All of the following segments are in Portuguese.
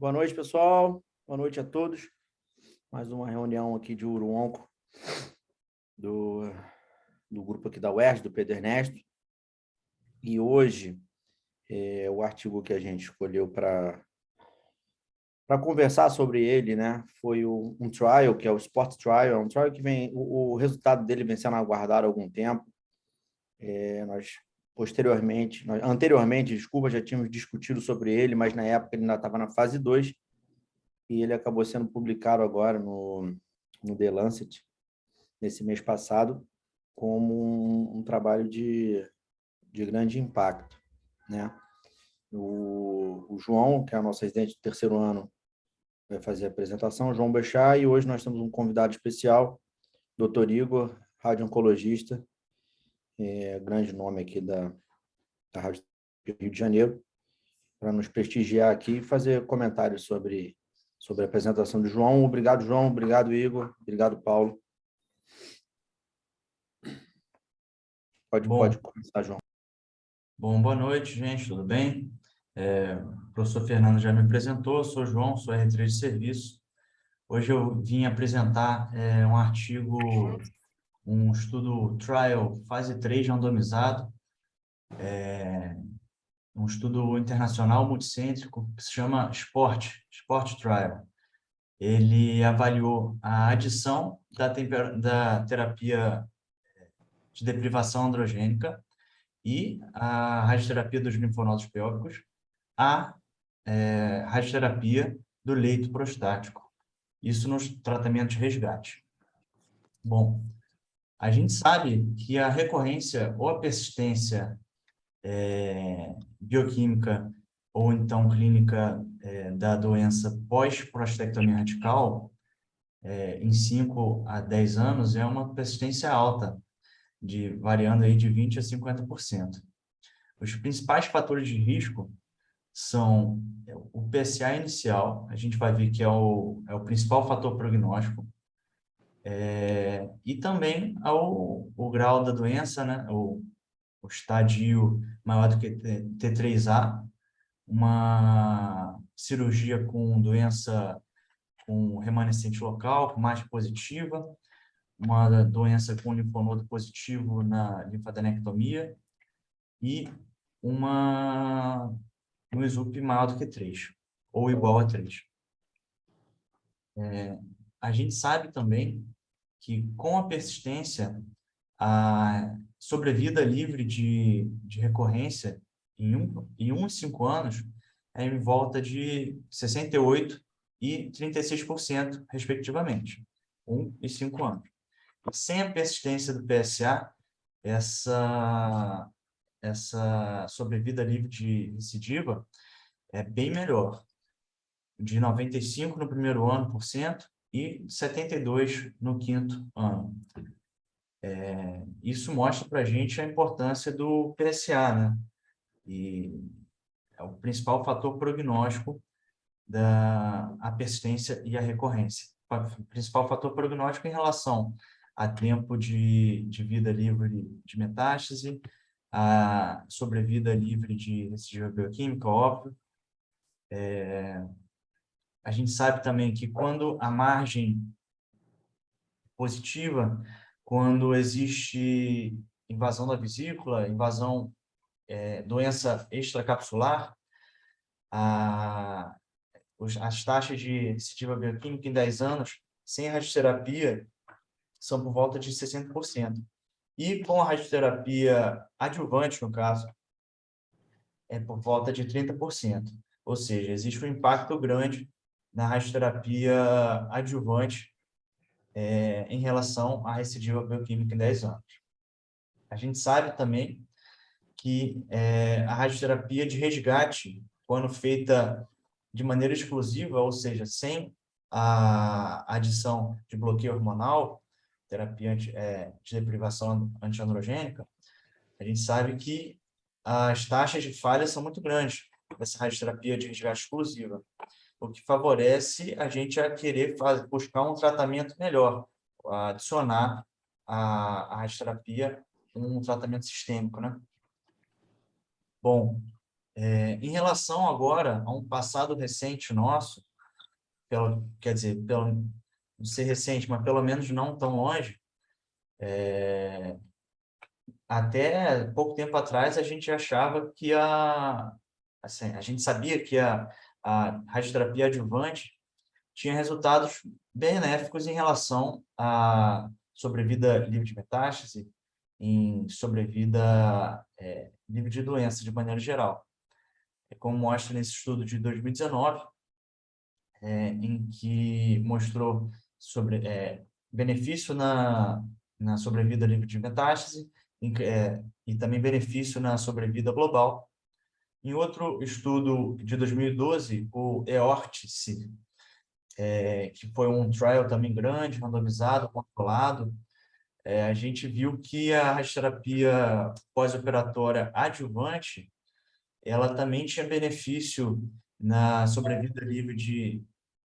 Boa noite, pessoal. Boa noite a todos. Mais uma reunião aqui de Uruonco, do grupo aqui da UERJ, do Pedro Ernesto. E hoje, o artigo que a gente escolheu para conversar sobre ele, né, foi um trial, que é o Sport Trial, um trial que vem, o resultado dele vem sendo aguardado há algum tempo. Anteriormente, desculpa, já tínhamos discutido sobre ele, mas na época ele ainda estava na fase 2, e ele acabou sendo publicado agora no The Lancet, nesse mês passado, como um trabalho de grande impacto, né? O João, que é o nosso residente do terceiro ano, vai fazer a apresentação, o João Bechá, e hoje nós temos um convidado especial, Dr. Igor, radio-oncologista, grande nome aqui da Rádio Rio de Janeiro, para nos prestigiar aqui e fazer comentários sobre a apresentação do João. Obrigado, João. Obrigado, Igor. Obrigado, Paulo. Pode começar, João. Boa noite, gente, tudo bem? O professor Fernando já me apresentou, eu sou João, sou R3 de serviço. Hoje eu vim apresentar um artigo, um estudo trial fase 3 randomizado, um estudo internacional multicêntrico que se chama Sport Trial. Ele avaliou a adição da terapia de deprivação androgênica e a radioterapia dos linfonodos pélvicos à radioterapia do leito prostático. Isso nos tratamentos de resgate. Bom, a gente sabe que a recorrência ou a persistência bioquímica ou então clínica da doença pós-prostatectomia radical em 5 a 10 anos é uma persistência alta, variando aí de 20% a 50%. Os principais fatores de risco são o PSA inicial, a gente vai ver que é o principal fator prognóstico, e também o grau da doença, né? O estadio maior do que T3A, uma cirurgia com doença com remanescente local, mais positiva, uma doença com linfonodo positivo na linfadenectomia e um ESUP maior do que 3, ou igual a 3. A gente sabe também que, com a persistência, a sobrevida livre de recorrência em 1 e 5 anos é em volta de 68% e 36%, respectivamente. 1 e 5 anos. Sem a persistência do PSA, essa sobrevida livre de recidiva é bem melhor, de 95% no primeiro ano por cento e 72% no quinto ano. Isso mostra para a gente a importância do PSA, né? E é o principal fator prognóstico da persistência e a recorrência. O principal fator prognóstico em relação a tempo de vida livre de metástase, a sobrevida livre de recidiva bioquímica, óbvio. A gente sabe também que quando a margem positiva, quando existe invasão da vesícula, doença extracapsular, as taxas de recidiva bioquímica em 10 anos, sem radioterapia, são por volta de 60%. E com a radioterapia adjuvante, no caso, é por volta de 30%. Ou seja, existe um impacto grande na radioterapia adjuvante em relação à recidiva bioquímica em 10 anos. A gente sabe também que a radioterapia de resgate, quando feita de maneira exclusiva, ou seja, sem a adição de bloqueio hormonal, terapia de deprivação antiandrogênica, a gente sabe que as taxas de falha são muito grandes dessa radioterapia de resgate exclusiva, o que favorece a gente a querer buscar um tratamento melhor, adicionar a radioterapia um tratamento sistêmico, né? Bom, Em relação agora a um passado recente nosso, quer dizer, não ser recente, mas pelo menos não tão longe, até pouco tempo atrás a gente achava que assim, a gente sabia que a radioterapia adjuvante tinha resultados benéficos em relação à sobrevida livre de metástase, em sobrevida livre de doença de maneira geral. Como mostra nesse estudo de 2019, em que mostrou benefício na sobrevida livre de metástase e também benefício na sobrevida global. Em outro estudo de 2012, o EORTICE, que foi um trial também grande, randomizado, controlado, a gente viu que a radioterapia pós-operatória adjuvante, ela também tinha benefício na sobrevida livre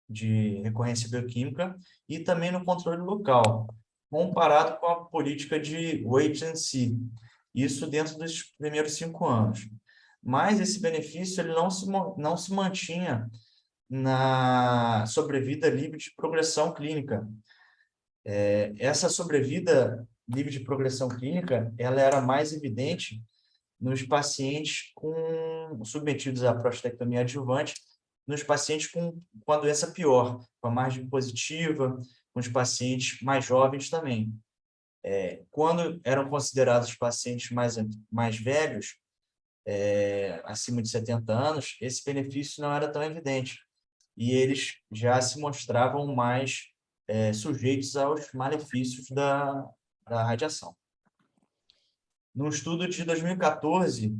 de recorrência bioquímica e também no controle local, comparado com a política de wait and see, isso dentro dos primeiros 5 anos. Mas esse benefício ele não se mantinha na sobrevida livre de progressão clínica. Essa sobrevida livre de progressão clínica, ela era mais evidente nos pacientes submetidos à prostatectomia adjuvante, nos pacientes com a doença pior, com a margem positiva, com os pacientes mais jovens também. Quando eram considerados pacientes mais velhos, acima de 70 anos, esse benefício não era tão evidente. E eles já se mostravam mais sujeitos aos malefícios da radiação. Num estudo de 2014,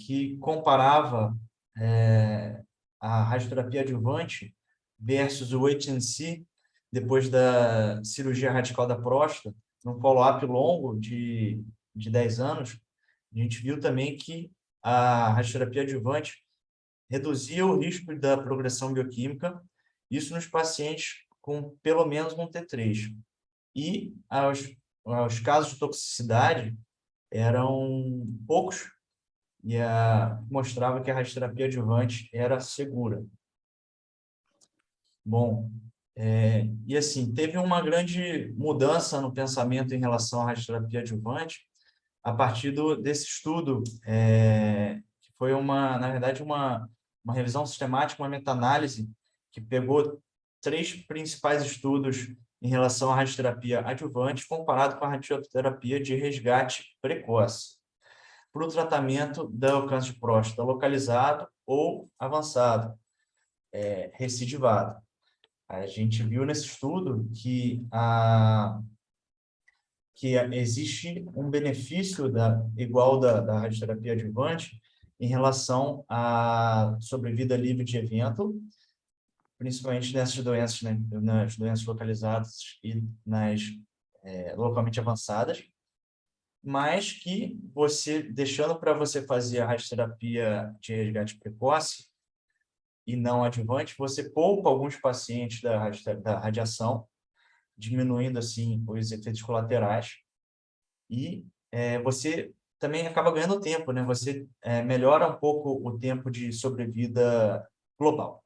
que comparava a radioterapia adjuvante versus o wait and see, depois da cirurgia radical da próstata, num follow-up longo de 10 anos, a gente viu também que a radioterapia adjuvante reduzia o risco da progressão bioquímica, isso nos pacientes com pelo menos um T3. E aos casos de toxicidade eram poucos e mostrava que a radioterapia adjuvante era segura. Bom, e assim, teve uma grande mudança no pensamento em relação à radioterapia adjuvante a partir desse estudo, que foi, na verdade, uma revisão sistemática, uma meta-análise, que pegou 3 principais estudos em relação à radioterapia adjuvante comparado com a radioterapia de resgate precoce para o tratamento do câncer de próstata localizado ou avançado, recidivado. A gente viu nesse estudo que existe um benefício igual da radioterapia adjuvante em relação à sobrevida livre de evento, principalmente nessas doenças, né, nas doenças localizadas e nas localmente avançadas, mas que deixando para você fazer a radioterapia de resgate precoce e não adjuvante, você poupa alguns pacientes da radiação, diminuindo, assim, os efeitos colaterais, e você também acaba ganhando tempo, né? Você melhora um pouco o tempo de sobrevida global.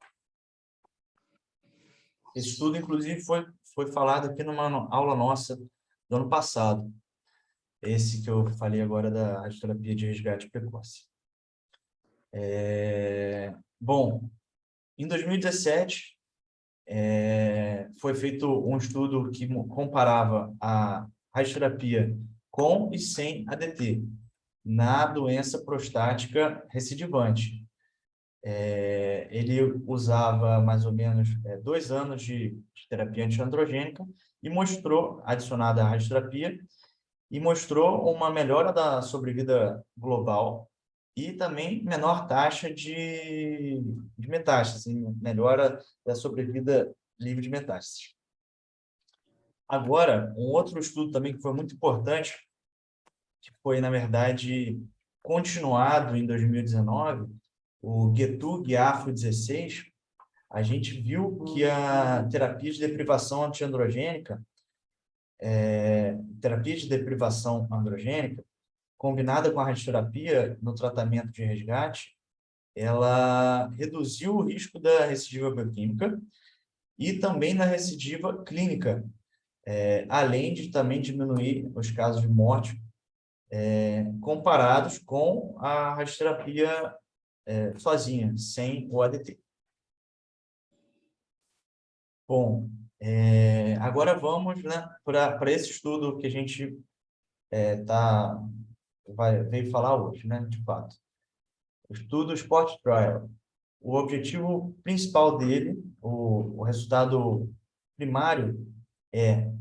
Esse estudo, inclusive, foi falado aqui numa aula nossa do ano passado, esse que eu falei agora da radioterapia de resgate precoce. Bom, em 2017, foi feito um estudo que comparava a radioterapia com e sem ADT na doença prostática recidivante. Ele usava mais ou menos 2 anos de terapia antiandrogênica e mostrou, adicionada à radioterapia, e mostrou uma melhora da sobrevida global e também menor taxa de metástase, melhora da sobrevida livre de metástase. Agora, um outro estudo também que foi muito importante, que foi, na verdade, continuado em 2019, o GETU-GAFO16, a gente viu que a terapia de deprivação antiandrogênica, combinada com a radioterapia no tratamento de resgate, ela reduziu o risco da recidiva bioquímica e também da recidiva clínica, além de também diminuir os casos de morte comparados com a radioterapia sozinha, sem o ADT. Bom, agora vamos, né, para esse estudo que a gente veio falar hoje, né, de fato. O estudo Sport Trial. O objetivo principal dele, o resultado primário, é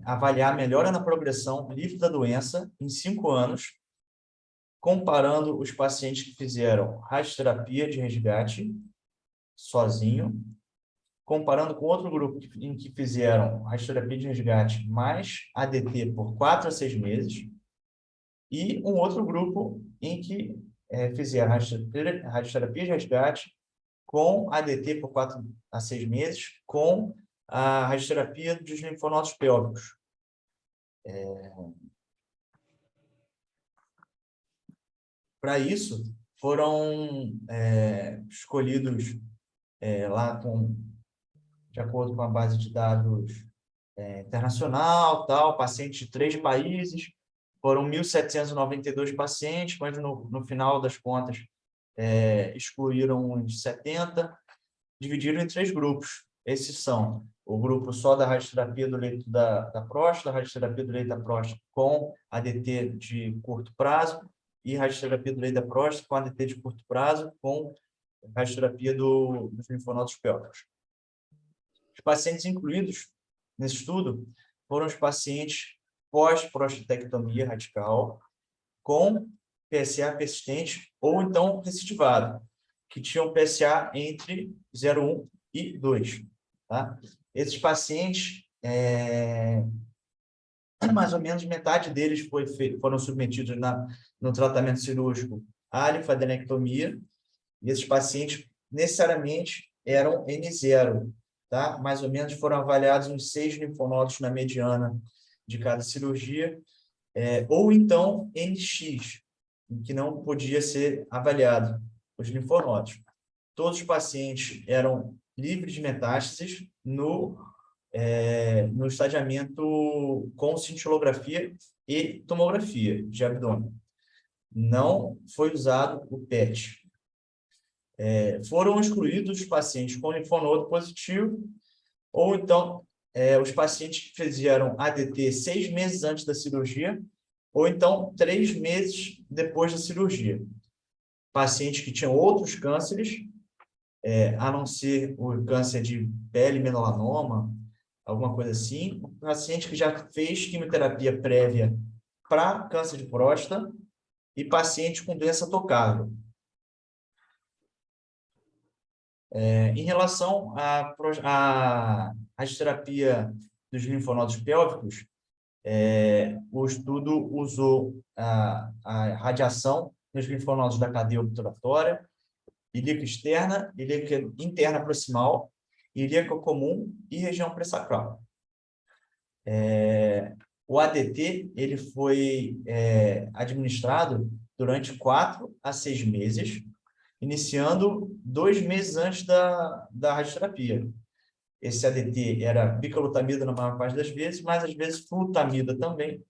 avaliar a melhora na progressão livre da doença em 5 anos, comparando os pacientes que fizeram radioterapia de resgate sozinho, comparando com outro grupo em que fizeram radioterapia de resgate mais ADT por 4 a 6 meses, e um outro grupo em que fizeram radioterapia de resgate com ADT por 4 a 6 meses, com a radioterapia dos linfonodos pélvicos. Para isso, foram escolhidos lá de acordo com a base de dados internacional, pacientes de 3 países, foram 1.792 pacientes, mas no final das contas excluíram uns 70, dividiram em 3 grupos. Esses são o grupo só da radioterapia do leito da próstata, radioterapia do leito da próstata com ADT de curto prazo e radioterapia do leito da próstata com ADT de curto prazo com radioterapia dos linfonodos pélvicos. Os pacientes incluídos nesse estudo foram os pacientes pós-prostatectomia radical com PSA persistente ou então recidivado, que tinham PSA entre 0,1 e 2. Tá? Esses pacientes, mais ou menos metade deles foram submetidos no tratamento cirúrgico à linfadenectomia, e esses pacientes necessariamente eram N0, tá? Mais ou menos foram avaliados uns 6 linfonodos na mediana de cada cirurgia, ou então NX, que não podia ser avaliado os linfonodos. Todos os pacientes eram livres de metástases no estadiamento com cintilografia e tomografia de abdômen. Não foi usado o PET. Foram excluídos os pacientes com linfonodo positivo, ou então os pacientes que fizeram ADT 6 meses antes da cirurgia, ou então 3 meses depois da cirurgia. Pacientes que tinham outros cânceres, a não ser o câncer de pele, melanoma, alguma coisa assim. Paciente que já fez quimioterapia prévia para câncer de próstata e paciente com doença tocável. Em relação à radioterapia dos linfonodos pélvicos, o estudo usou a radiação nos linfonodos da cadeia obturatória, ilíaca externa, ilíaca interna proximal, ilíaca comum e região pressacral. O ADT ele foi administrado durante 4 a 6 meses, iniciando 2 meses antes da radioterapia. Esse ADT era bicalutamida na maior parte das vezes, mas às vezes flutamida também.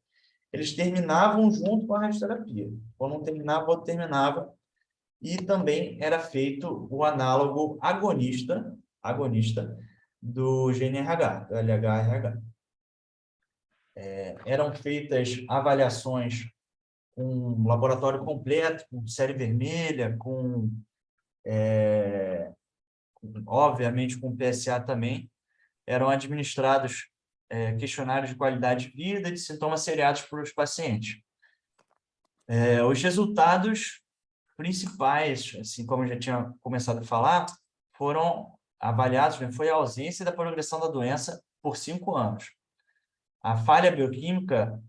Eles terminavam junto com a radioterapia. Quando um terminava, o outro terminava. E também era feito o análogo agonista do GNRH, do LH-RH. Eram feitas avaliações com um laboratório completo, com série vermelha, obviamente com PSA também. Eram administrados questionários de qualidade de vida e de sintomas seriados para os pacientes. Os resultados principais, assim como eu já tinha começado a falar, foram avaliados, né, foi a ausência da progressão da doença por 5 anos. A falha bioquímica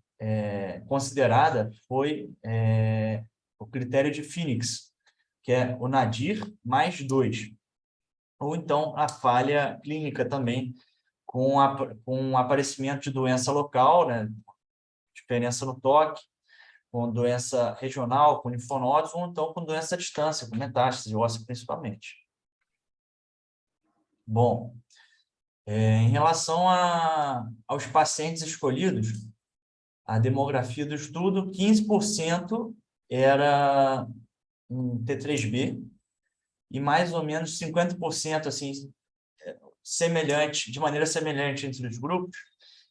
considerada foi o critério de Phoenix, que é o nadir mais 2. Ou então a falha clínica também, com o aparecimento de doença local, né, diferença no toque, com doença regional, com linfonodos, ou então com doença à distância, com metástase óssea principalmente. Bom, em relação aos pacientes escolhidos, a demografia do estudo, 15% era um T3B e mais ou menos 50%, assim, semelhante, de maneira semelhante entre os grupos,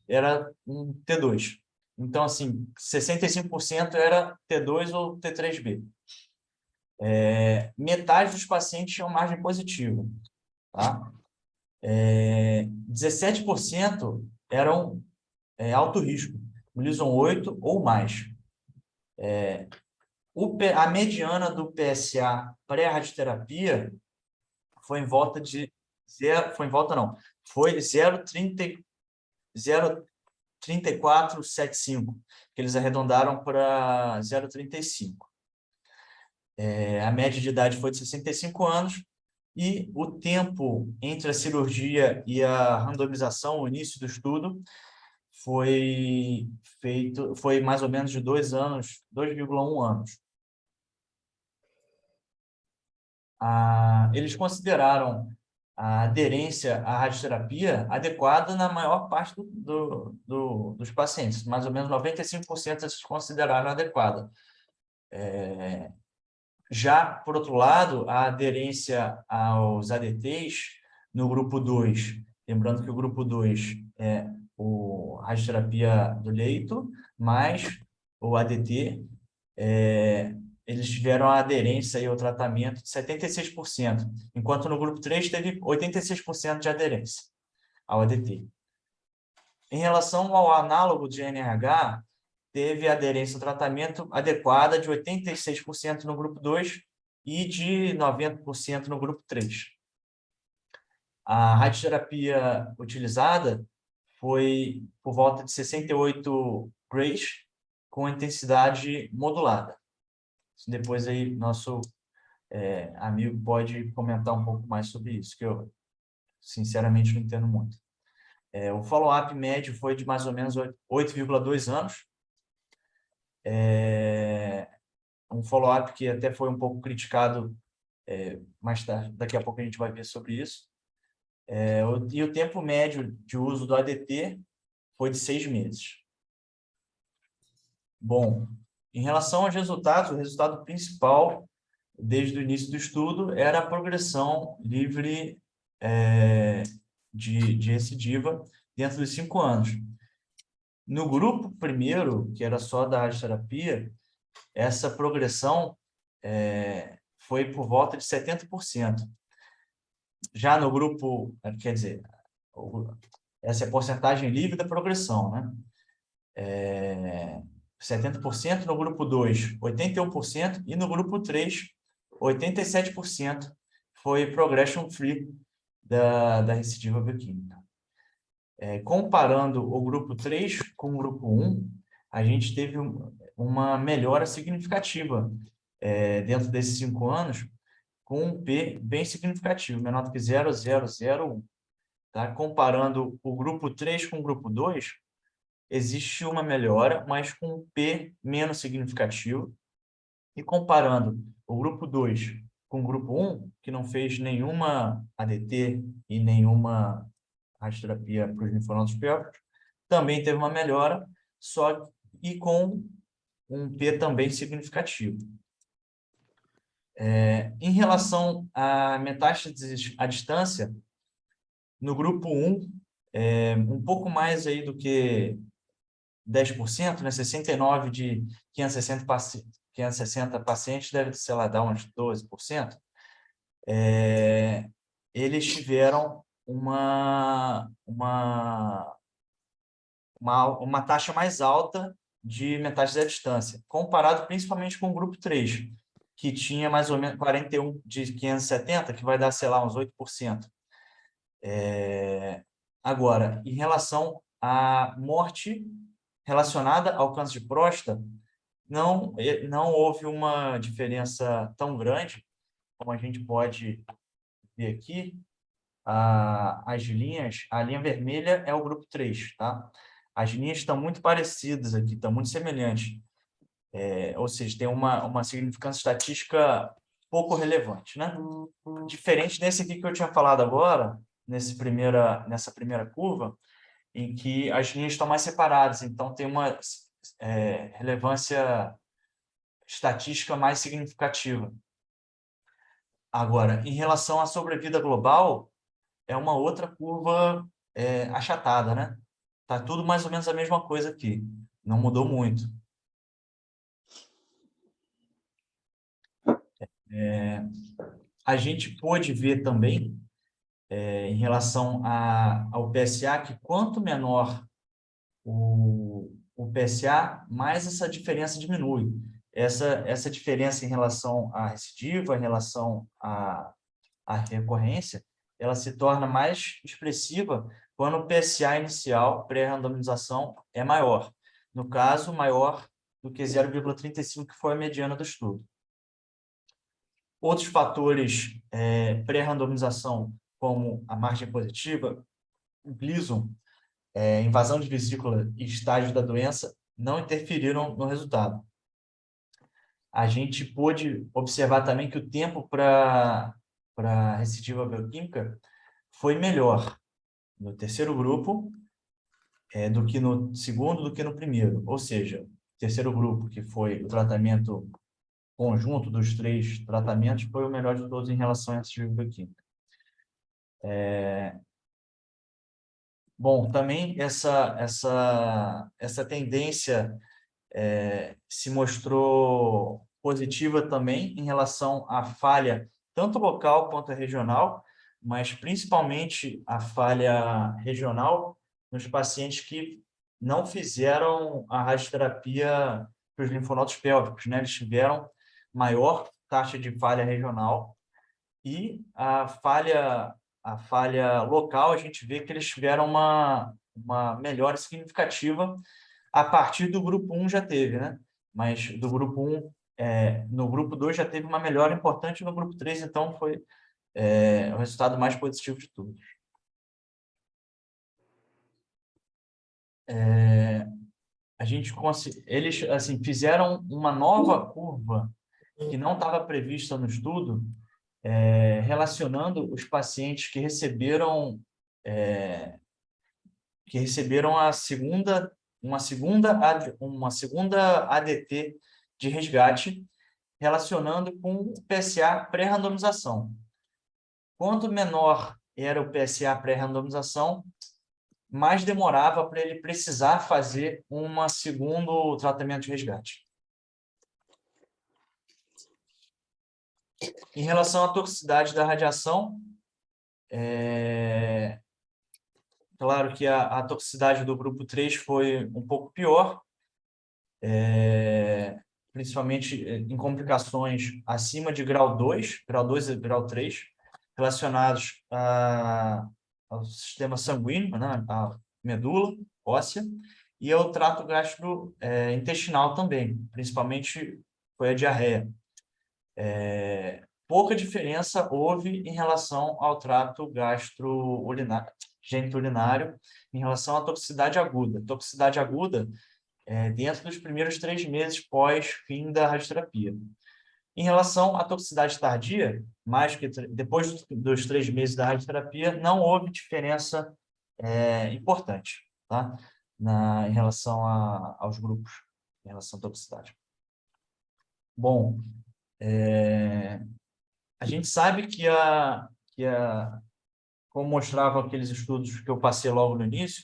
era um T2. Então, assim, 65% era T2 ou T3B. Metade dos pacientes tinham margem positiva, tá? 17% eram alto risco, Gleason 8 ou mais. A mediana do PSA pré-radioterapia foi em volta de foi 0,3475, que eles arredondaram para 0,35. A média de idade foi de 65 anos e o tempo entre a cirurgia e a randomização, o início do estudo, foi mais ou menos de 2 anos, 2,1 anos. Eles consideraram a aderência à radioterapia adequada na maior parte dos pacientes. Mais ou menos 95% eles consideraram adequada. Já, por outro lado, a aderência aos ADTs no grupo 2, lembrando que o grupo 2 é a radioterapia do leito, mais o ADT, eles tiveram a aderência ao tratamento de 76%, enquanto no grupo 3 teve 86% de aderência ao ADT. Em relação ao análogo de NRH, teve aderência ao tratamento adequada de 86% no grupo 2 e de 90% no grupo 3. A radioterapia utilizada foi por volta de 68 grays, com intensidade modulada. Depois aí nosso amigo pode comentar um pouco mais sobre isso, que eu sinceramente não entendo muito. O follow-up médio foi de mais ou menos 8,2 anos. Um follow-up que até foi um pouco criticado mais tarde, daqui a pouco a gente vai ver sobre isso. E o tempo médio de uso do ADT foi de 6 meses. Bom, em relação aos resultados, o resultado principal, desde o início do estudo, era a progressão livre de recidiva dentro dos 5 anos. No grupo primeiro, que era só da radioterapia, essa progressão foi por volta de 70%. Já no grupo, quer dizer, essa é a porcentagem livre da progressão, né? 70% no grupo 2, 81%, e no grupo 3, 87% foi progression free da recidiva bioquímica. Comparando o grupo 3 com o grupo 1, a gente teve uma melhora significativa dentro desses 5 anos, com um P bem significativo, menor do que 0,001. Tá? Comparando o grupo 3 com o grupo 2, existe uma melhora, mas com um P menos significativo. E comparando o grupo 2 com o grupo 1, que não fez nenhuma ADT e nenhuma radioterapia para os linfonodos pélvicos, também teve uma melhora, só e com um P também significativo. Em relação a metástases à distância, no grupo 1, um pouco mais aí do que 10%, né? 69 de 560 pacientes, deve, sei lá, dar uns 12%. Eles tiveram uma taxa mais alta de metástase à distância, comparado principalmente com o grupo 3, que tinha mais ou menos 41 de 570, que vai dar, sei lá, uns 8%. Agora, em relação à morte relacionada ao câncer de próstata, não houve uma diferença tão grande, como a gente pode ver aqui. As linhas, a linha vermelha é o grupo 3, tá? As linhas estão muito parecidas aqui, estão muito semelhantes. ou seja, tem uma significância estatística pouco relevante, né? Diferente desse aqui que eu tinha falado agora, nessa primeira curva, em que as linhas estão mais separadas, então tem uma relevância estatística mais significativa. Agora, em relação à sobrevida global, é uma outra curva achatada, né? Tá tudo mais ou menos a mesma coisa aqui, não mudou muito. A gente pôde ver também, em relação ao PSA, que quanto menor o PSA, mais essa diferença diminui. Essa diferença em relação à recidiva, em relação à recorrência, ela se torna mais expressiva quando o PSA inicial, pré-randomização, é maior. No caso, maior do que 0,35, que foi a mediana do estudo. Outros fatores pré-randomização, como a margem positiva, o Gleason, invasão de vesícula e estágio da doença, não interferiram no resultado. A gente pôde observar também que o tempo para recidiva bioquímica foi melhor no terceiro grupo do que no segundo, do que no primeiro. Ou seja, o terceiro grupo, que foi o tratamento conjunto dos 3 tratamentos, foi o melhor de todos em relação à recidiva bioquímica. Bom, também essa tendência se mostrou positiva também em relação à falha, tanto local quanto regional, mas principalmente a falha regional nos pacientes que não fizeram a radioterapia para os linfonodos pélvicos, né? Eles tiveram maior taxa de falha regional e a falha local, a gente vê que eles tiveram uma melhora significativa. A partir do grupo 1 já teve, né? Mas do grupo 1, no grupo 2 já teve uma melhora importante, no grupo 3, então, foi o resultado mais positivo de todos. Eles assim, fizeram uma nova curva que não estava prevista no estudo, relacionando os pacientes que receberam uma segunda ADT de resgate, relacionando com o PSA pré-randomização. Quanto menor era o PSA pré-randomização, mais demorava para ele precisar fazer um segundo tratamento de resgate. Em relação à toxicidade da radiação, claro que a toxicidade do grupo 3 foi um pouco pior, principalmente em complicações acima de grau 2 e grau 3, relacionados ao sistema sanguíneo, né, à medula óssea, e ao trato gastrointestinal também, principalmente foi a diarreia. Pouca diferença houve em relação ao trato geniturinário, em relação à toxicidade aguda. Toxicidade aguda dentro dos primeiros 3 meses pós-fim da radioterapia. Em relação à toxicidade tardia, mais que depois dos 3 meses da radioterapia, não houve diferença importante, tá? Em relação aos grupos, em relação à toxicidade. Bom, a gente sabe que como mostravam aqueles estudos que eu passei logo no início,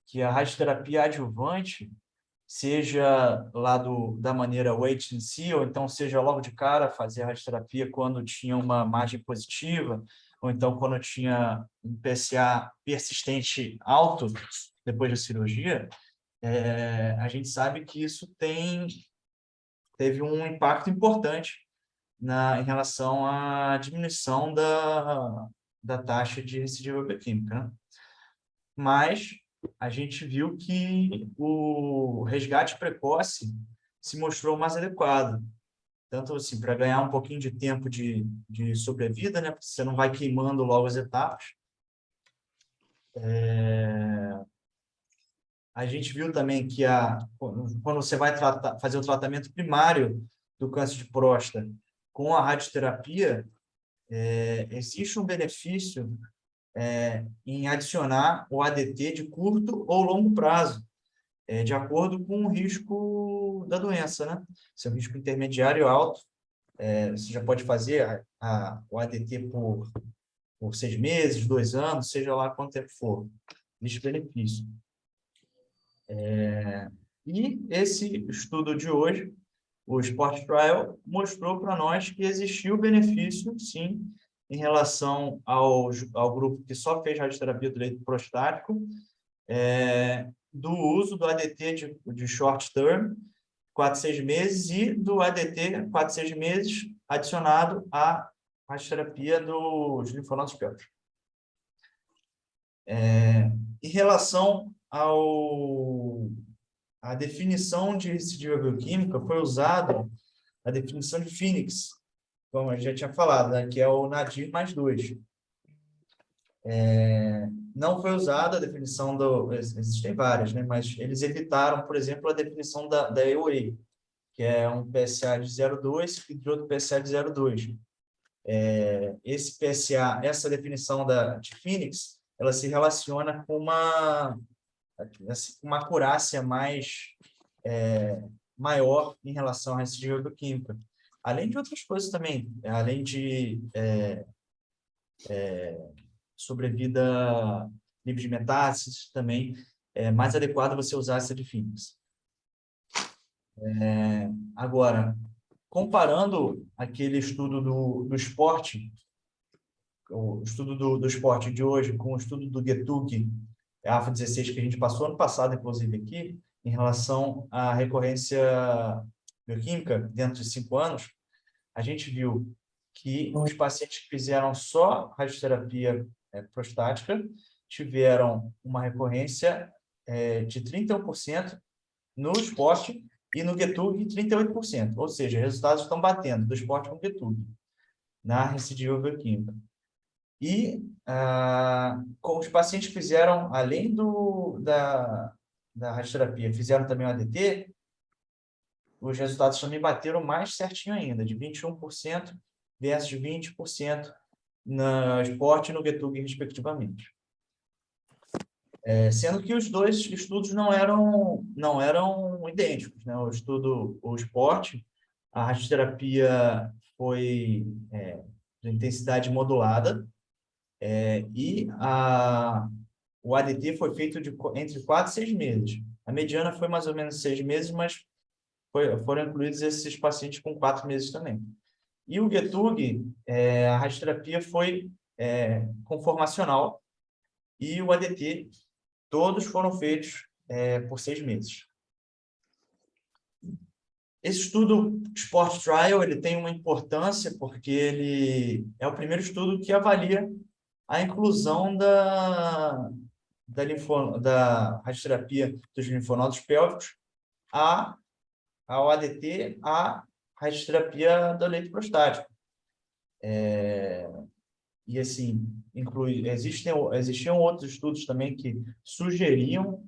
que a radioterapia adjuvante, seja lá da maneira wait and see, ou então seja logo de cara fazer a radioterapia quando tinha uma margem positiva, ou então quando tinha um PSA persistente alto depois da cirurgia, a gente sabe que isso teve um impacto importante em relação à diminuição da taxa de recidiva bioquímica, né? Mas a gente viu que o resgate precoce se mostrou mais adequado. Tanto assim, para ganhar um pouquinho de tempo de sobrevida, né? Porque você não vai queimando logo as etapas. A gente viu também que quando você vai fazer o tratamento primário do câncer de próstata com a radioterapia, existe um benefício em adicionar o ADT de curto ou longo prazo, de acordo com o risco da doença, né? Se é um risco intermediário alto, você já pode fazer o ADT por 6 meses, 2 anos, seja lá quanto tempo for. Existe benefício. E esse estudo de hoje, o Sport Trial, mostrou para nós que existiu benefício, sim, em relação ao grupo que só fez radioterapia do leito prostático, do uso do ADT de short term, 4 a 6 meses, e do ADT 4 a 6 meses adicionado à radioterapia dos linfonodos pélvicos. Em relação à definição de recidiva bioquímica, foi usada a definição de Phoenix, como eu já tinha falado, né, que é o Nadir mais 2. Não foi usada a definição existem várias, né, mas eles evitaram, por exemplo, a definição da EUA, que é um PSA de 0,2 e de outro PSA de 0,2. Esse PSA, essa definição de Phoenix, ela se relaciona com uma acurácia maior em relação à recidiva bioquímica. Além de outras coisas também, além de sobrevida livre de metástases, também é mais adequado você usar essa de Phoenix. Agora, comparando aquele estudo do esporte, o estudo do esporte de hoje com o estudo do Getug, AFA16, que a gente passou ano passado, inclusive, aqui, em relação à recorrência bioquímica dentro de 5 anos, a gente viu que os pacientes que fizeram só radioterapia prostática tiveram uma recorrência de 31% no esporte e no Getug 38%. Ou seja, os resultados estão batendo do esporte com o Getug na recidiva bioquímica. E com os pacientes que fizeram, além da radioterapia, fizeram também o ADT, os resultados também bateram mais certinho ainda, de 21% versus 20% no esporte e no Getug, respectivamente. Sendo que os dois estudos não eram idênticos, né? O esporte, a radioterapia foi de intensidade modulada, e o ADT foi feito entre 4 e 6 meses. A mediana foi mais ou menos 6 meses, mas foram incluídos esses pacientes com 4 meses também. E o Getug, a radioterapia foi conformacional, e o ADT, todos foram feitos por 6 meses. Esse estudo Sport Trial, ele tem uma importância porque ele é o primeiro estudo que avalia a inclusão da radioterapia dos linfonodos pélvicos ao ADT, à radioterapia do leito prostático. E, assim, existiam outros estudos também que sugeriam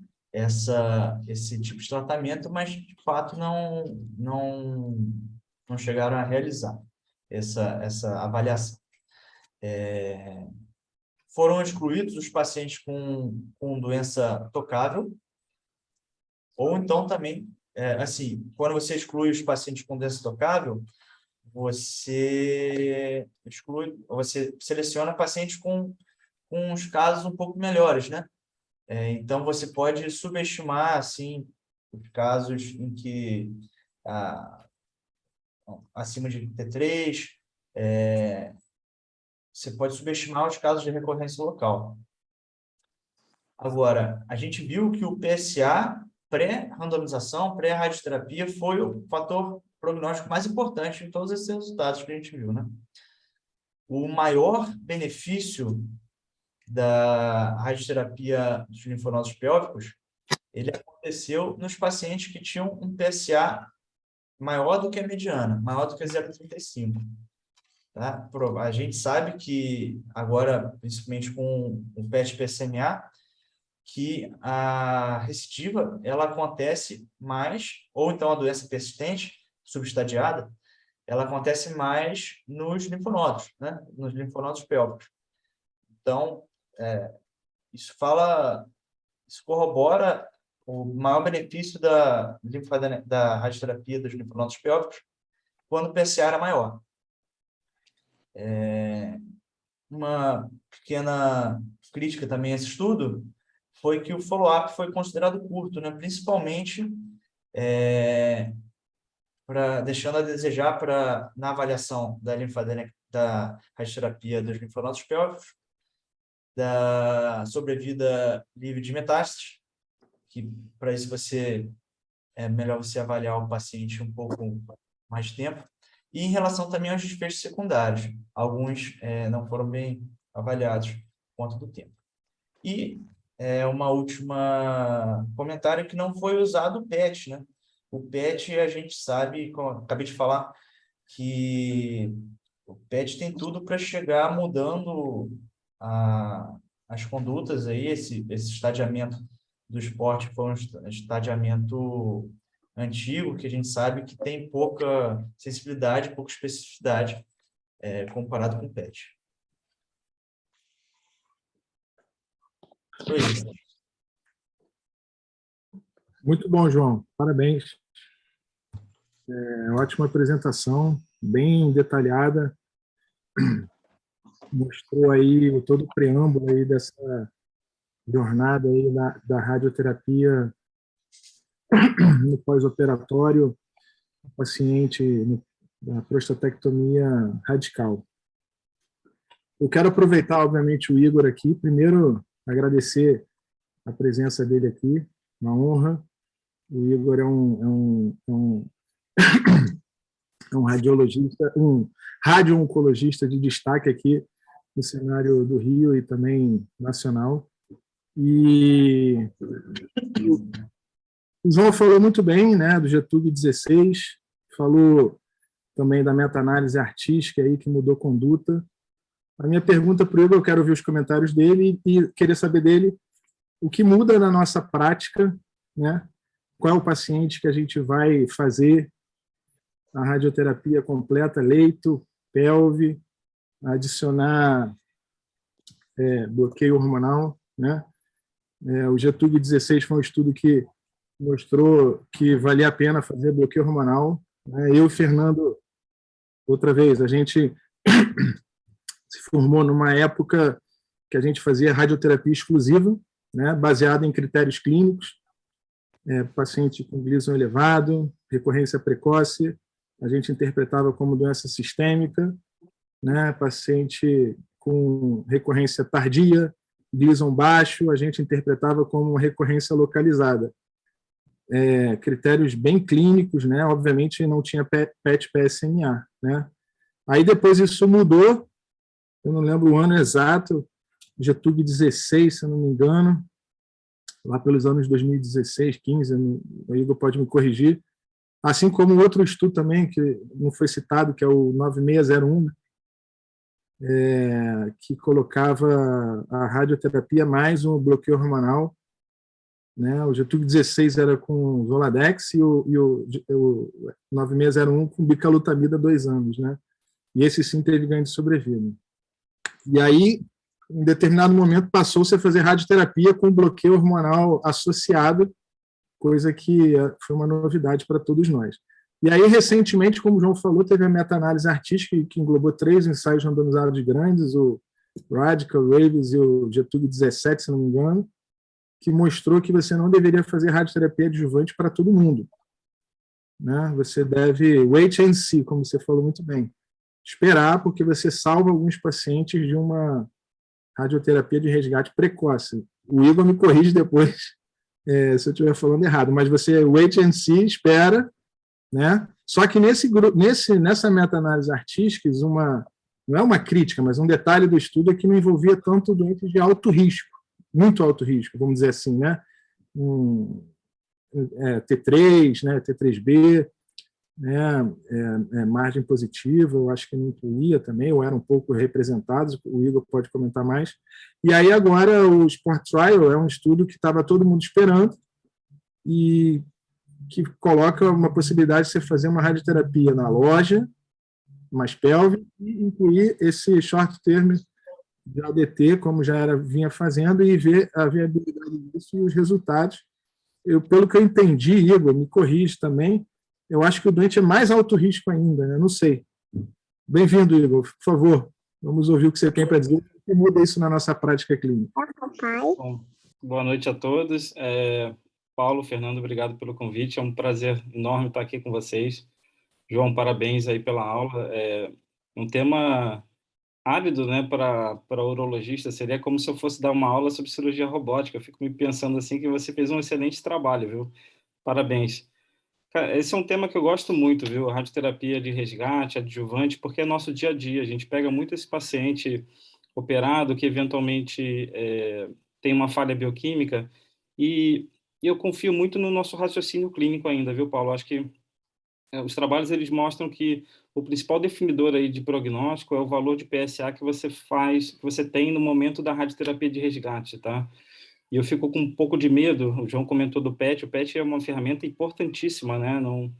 esse tipo de tratamento, mas, de fato, não chegaram a realizar essa avaliação. Foram excluídos os pacientes com doença tocável, ou então também, assim, quando você exclui os pacientes com doença tocável, você seleciona pacientes com uns casos um pouco melhores, né? Então, você pode subestimar, assim, os casos em que acima de T3, você pode subestimar os casos de recorrência local. Agora, a gente viu que o PSA, pré-randomização, pré-radioterapia, foi o fator prognóstico mais importante em todos esses resultados que a gente viu, né? O maior benefício da radioterapia dos linfonodos pélvicos, ele aconteceu nos pacientes que tinham um PSA maior do que a mediana, maior do que 0,35. Tá? A gente sabe que agora, principalmente com o PET-PSMA, que a recidiva ela acontece mais, ou então a doença persistente, subestadiada, ela acontece mais nos linfonodos, né? Nos linfonodos pélvicos. Então, isso corrobora o maior benefício da radioterapia dos linfonodos pélvicos quando o PSA era maior. Uma pequena crítica também a esse estudo foi que o follow-up foi considerado curto, né? Principalmente deixando a desejar na avaliação da radioterapia dos linfonodos pélvicos, da sobrevida livre de metástases, que para isso é melhor você avaliar o paciente um pouco mais tempo, e em relação também aos desfechos secundários. Alguns não foram bem avaliados por conta do tempo. E uma última comentário que não foi usado o PET, né? O PET, a gente sabe, como eu acabei de falar, que o PET tem tudo para chegar mudando as condutas aí, esse estadiamento do esporte foi um estadiamento antigo, que a gente sabe que tem pouca sensibilidade, pouca especificidade comparado com o PET. Foi isso. Muito bom, João. Parabéns. Ótima apresentação, bem detalhada. Mostrou aí todo o preâmbulo aí dessa jornada aí da radioterapia no pós-operatório, paciente da prostatectomia radical. Eu quero aproveitar, obviamente, o Igor aqui. Primeiro, agradecer a presença dele aqui, uma honra. O Igor é um radiologista, um radio-oncologista de destaque aqui no cenário do Rio e também nacional. E o João falou muito bem, né, do GTUG 16, falou também da meta-análise artística aí que mudou conduta. A minha pergunta para o Igor, eu quero ouvir os comentários dele e querer saber dele o que muda na nossa prática, né? Qual é o paciente que a gente vai fazer a radioterapia completa, leito, pelve, adicionar bloqueio hormonal, né? O GTUG 16 foi um estudo que mostrou que valia a pena fazer bloqueio hormonal. Eu e o Fernando, outra vez, a gente se formou numa época que a gente fazia radioterapia exclusiva, né, baseada em critérios clínicos, paciente com Gleason elevado, recorrência precoce, a gente interpretava como doença sistêmica, né, paciente com recorrência tardia, Gleason baixo, a gente interpretava como recorrência localizada. Critérios bem clínicos, né, obviamente não tinha PET-PSMA, né. Aí depois isso mudou, eu não lembro o ano exato, GTUG 16, se eu não me engano, lá pelos anos 2016, 15, o Igor pode me corrigir, assim como outro estudo também, que não foi citado, que é o 9601, que colocava a radioterapia mais um bloqueio hormonal, né? O GTUG 16 era com Zoladex e o 9601 com bicalutamida 2 anos, né? E esse sim teve ganho de sobrevida. E aí, em determinado momento, passou-se a fazer radioterapia com bloqueio hormonal associado, coisa que foi uma novidade para todos nós. E aí, recentemente, como o João falou, teve a meta-análise artística que englobou 3 ensaios randomizados grandes, o Radical, Raves e o GTUG 17, se não me engano, que mostrou que você não deveria fazer radioterapia adjuvante para todo mundo, né? Você deve wait and see, como você falou muito bem. Esperar, porque você salva alguns pacientes de uma radioterapia de resgate precoce. O Igor me corrige depois se eu estiver falando errado, mas você wait and see, espera, né? Só que nessa meta-análise artística, não é uma crítica, mas um detalhe do estudo é que não envolvia tanto doentes de alto risco, muito alto risco, vamos dizer assim, né? T3, né? T3B, né, margem positiva, eu acho que não incluía também, ou eram um pouco representados, o Igor pode comentar mais. E aí agora o Sport Trial é um estudo que estava todo mundo esperando e que coloca uma possibilidade de você fazer uma radioterapia na loja, mais pelve, e incluir esse short term de ADT, como vinha fazendo, e ver a viabilidade disso e os resultados. Pelo que eu entendi, Igor, me corrige também, eu acho que o doente é mais alto risco ainda, né? Não sei. Bem-vindo, Igor. Por favor, vamos ouvir o que você tem para dizer e muda isso na nossa prática clínica. Bom, boa noite a todos. Paulo, Fernando, obrigado pelo convite. É um prazer enorme estar aqui com vocês. João, parabéns aí pela aula. É um tema árido, né, para urologista. Seria como se eu fosse dar uma aula sobre cirurgia robótica. Eu fico me pensando assim que você fez um excelente trabalho, viu? Parabéns. Cara, esse é um tema que eu gosto muito, viu? Radioterapia de resgate, adjuvante, porque é nosso dia a dia. A gente pega muito esse paciente operado que eventualmente tem uma falha bioquímica e eu confio muito no nosso raciocínio clínico ainda, viu, Paulo? Acho que os trabalhos eles mostram que o principal definidor aí de prognóstico é o valor de PSA que você faz, que você tem no momento da radioterapia de resgate, tá? E eu fico com um pouco de medo. O João comentou do PET. O PET é uma ferramenta importantíssima, né? Não,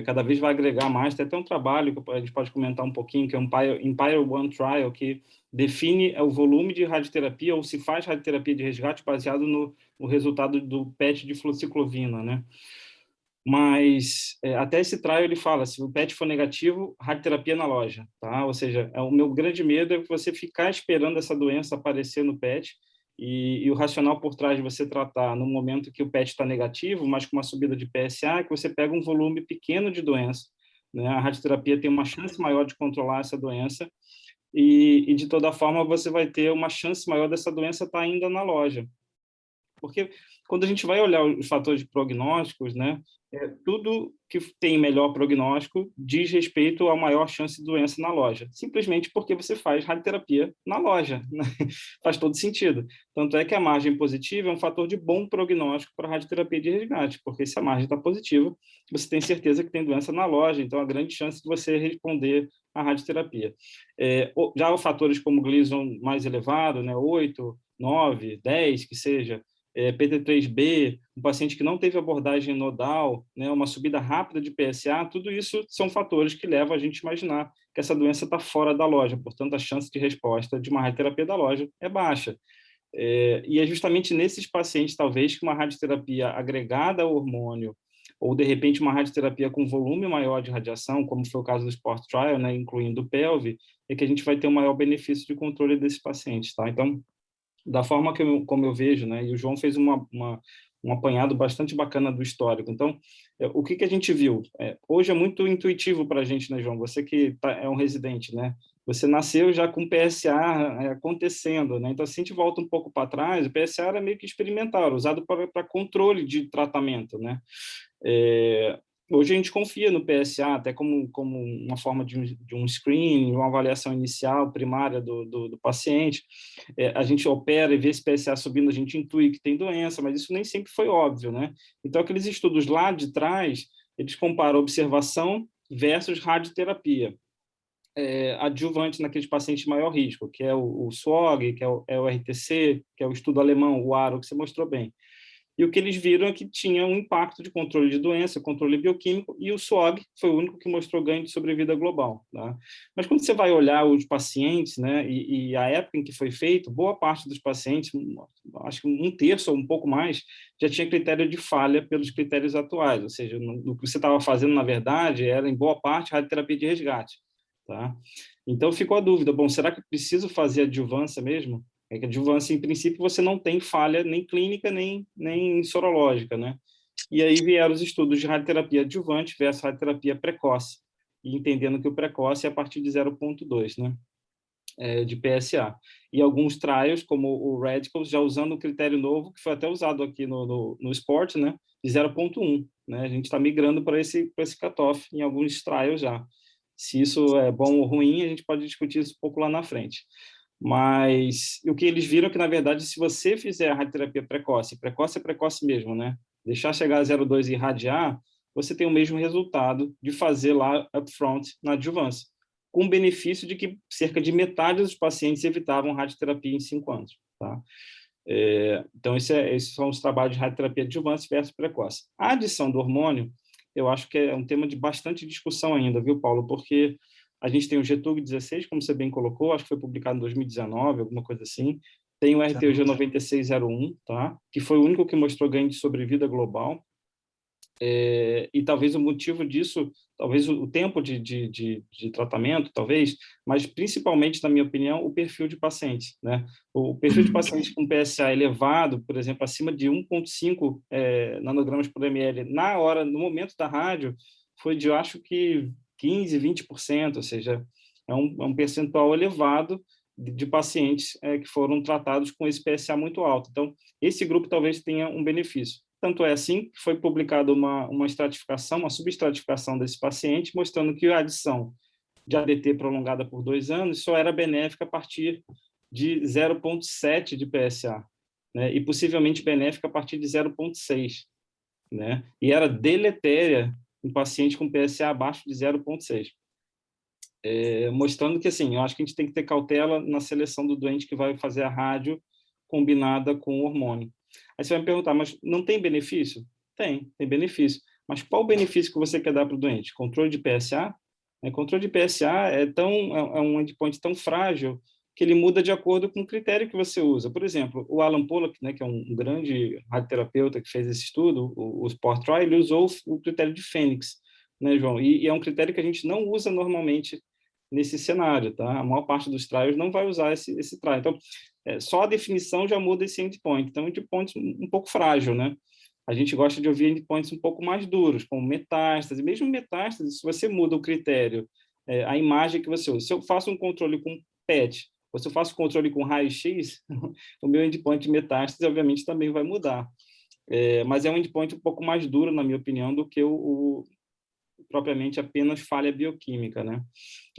cada vez vai agregar mais. Tem até um trabalho que a gente pode comentar um pouquinho, que é o Empire One Trial, que define o volume de radioterapia ou se faz radioterapia de resgate baseado no resultado do PET de fluociclovina, né? Mas até esse trial ele fala, se o PET for negativo, radioterapia na loja, tá? Ou seja, o meu grande medo é você ficar esperando essa doença aparecer no PET e o racional por trás de você tratar no momento que o PET está negativo, mas com uma subida de PSA, que você pega um volume pequeno de doença, né? A radioterapia tem uma chance maior de controlar essa doença e de toda forma você vai ter uma chance maior dessa doença estar ainda na loja. Porque quando a gente vai olhar os fatores de prognósticos, né, tudo que tem melhor prognóstico diz respeito à maior chance de doença na loja, simplesmente porque você faz radioterapia na loja, né? Faz todo sentido. Tanto é que a margem positiva é um fator de bom prognóstico para a radioterapia de resgate, porque se a margem está positiva, você tem certeza que tem doença na loja, então a grande chance de você responder à radioterapia. Já os fatores como Gleason mais elevado, né, 8, 9, 10, que seja, PT3B, um paciente que não teve abordagem nodal, né, uma subida rápida de PSA, tudo isso são fatores que levam a gente a imaginar que essa doença está fora da loja, portanto, a chance de resposta de uma radioterapia da loja é baixa. E é justamente nesses pacientes, talvez, que uma radioterapia agregada ao hormônio, ou, de repente, uma radioterapia com volume maior de radiação, como foi o caso do Sport Trial, né, incluindo o PELV, é que a gente vai ter um maior benefício de controle desses pacientes, tá? Então, da forma como eu vejo, né? E o João fez um apanhado bastante bacana do histórico. Então, o que a gente viu? Hoje é muito intuitivo para a gente, né, João? Você que é um residente, né? Você nasceu já com PSA acontecendo, né? Então, se a gente volta um pouco para trás, o PSA era meio que experimental, usado para controle de tratamento, né? Hoje a gente confia no PSA até como uma forma de um screening, uma avaliação inicial, primária do paciente. A gente opera e vê esse PSA subindo, a gente intui que tem doença, mas isso nem sempre foi óbvio, né? Então, aqueles estudos lá de trás, eles comparam observação versus radioterapia. Adjuvante naqueles pacientes de maior risco, que é o SWOG, que é o RTC, que é o estudo alemão, o ARO, que você mostrou bem. E o que eles viram é que tinha um impacto de controle de doença, controle bioquímico, e o SWOG foi o único que mostrou ganho de sobrevida global. Tá? Mas quando você vai olhar os pacientes, né, e a época em que foi feito, boa parte dos pacientes, acho que um terço ou um pouco mais, já tinha critério de falha pelos critérios atuais, ou seja, no que você estava fazendo, na verdade, era, em boa parte, radioterapia de resgate. Tá? Então, ficou a dúvida, bom, será que eu preciso fazer adjuvância mesmo? É que a adjuvância, em princípio, você não tem falha nem clínica, nem sorológica, né? E aí vieram os estudos de radioterapia adjuvante versus radioterapia precoce, e entendendo que o precoce é a partir de 0,2, né? De PSA. E alguns trials, como o Radicals, já usando um critério novo, que foi até usado aqui no esporte, né? De 0,1, né? A gente está migrando para esse cutoff em alguns trials já. Se isso é bom ou ruim, a gente pode discutir isso um pouco lá na frente. Mas o que eles viram é que, na verdade, se você fizer a radioterapia precoce é precoce mesmo, né? Deixar chegar a 0,2 e irradiar, você tem o mesmo resultado de fazer lá upfront na adjuvância, com o benefício de que cerca de metade dos pacientes evitavam radioterapia em 5 anos. Tá? Então, esses são os trabalhos de radioterapia adjuvância versus precoce. A adição do hormônio, eu acho que é um tema de bastante discussão ainda, viu, Paulo? Porque a gente tem o GTUG-16, como você bem colocou, acho que foi publicado em 2019, alguma coisa assim. Tem o RTUG-9601, tá? Que foi o único que mostrou ganho de sobrevida global. E talvez o motivo disso, talvez o tempo de tratamento, talvez, mas principalmente, na minha opinião, o perfil de paciente, né? O perfil de paciente com PSA elevado, por exemplo, acima de 1,5 nanogramas por ml no momento da rádio, foi de, eu acho que 15, 20%, ou seja, é um percentual elevado de pacientes que foram tratados com esse PSA muito alto. Então, esse grupo talvez tenha um benefício. Tanto é assim que foi publicada uma estratificação, uma subestratificação desse paciente, mostrando que a adição de ADT prolongada por 2 anos só era benéfica a partir de 0,7 de PSA, né? E possivelmente benéfica a partir de 0,6, né? E era deletéria em paciente com PSA abaixo de 0,6. Mostrando que, assim, eu acho que a gente tem que ter cautela na seleção do doente que vai fazer a rádio combinada com o hormônio. Aí você vai me perguntar, mas não tem benefício? Tem benefício. Mas qual o benefício que você quer dar para o doente? Controle de PSA? Controle de PSA é um endpoint tão frágil que ele muda de acordo com o critério que você usa. Por exemplo, o Alan Pollack, né, que é um grande radioterapeuta que fez esse estudo, o Sport Trial, ele usou o critério de Fênix, né, João? E é um critério que a gente não usa normalmente nesse cenário, tá? A maior parte dos trials não vai usar esse trial. Então, só a definição já muda esse endpoint. Então, endpoint um pouco frágil, né? A gente gosta de ouvir endpoints um pouco mais duros, como metástase. Mesmo metástase, se você muda o critério, a imagem que você usa. Se eu faço um controle com PET, ou se eu faço controle com raio-x, o meu endpoint de metástase, obviamente, também vai mudar. Mas é um endpoint um pouco mais duro, na minha opinião, do que propriamente apenas falha bioquímica, né?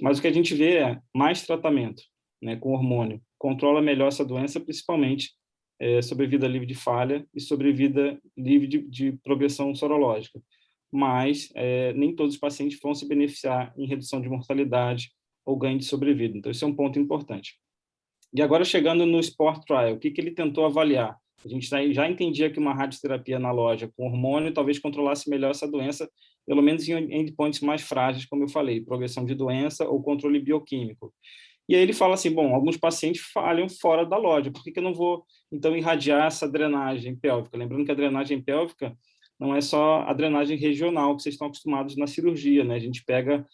Mas o que a gente vê é mais tratamento, né, com hormônio. Controla melhor essa doença, principalmente sobrevida livre de falha e sobrevida livre de progressão sorológica. Mas nem todos os pacientes vão se beneficiar em redução de mortalidade ou ganho de sobrevida. Então, esse é um ponto importante. E agora, chegando no Sport Trial, o que ele tentou avaliar? A gente já entendia que uma radioterapia analógica com hormônio talvez controlasse melhor essa doença, pelo menos em endpoints mais frágeis, como eu falei, progressão de doença ou controle bioquímico. E aí ele fala assim, bom, alguns pacientes falham fora da loja, por que eu não vou, então, irradiar essa drenagem pélvica? Lembrando que a drenagem pélvica não é só a drenagem regional que vocês estão acostumados na cirurgia, né? A gente pega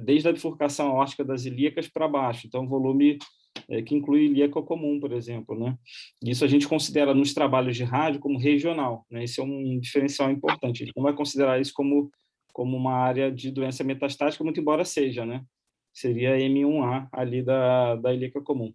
desde a bifurcação aórtica das ilíacas para baixo, então volume que inclui ilíaca comum, por exemplo, né? Isso a gente considera nos trabalhos de rádio como regional, né? Esse é um diferencial importante. A gente não vai considerar isso como uma área de doença metastática, muito embora seja, né? Seria M1A ali da ilíaca comum.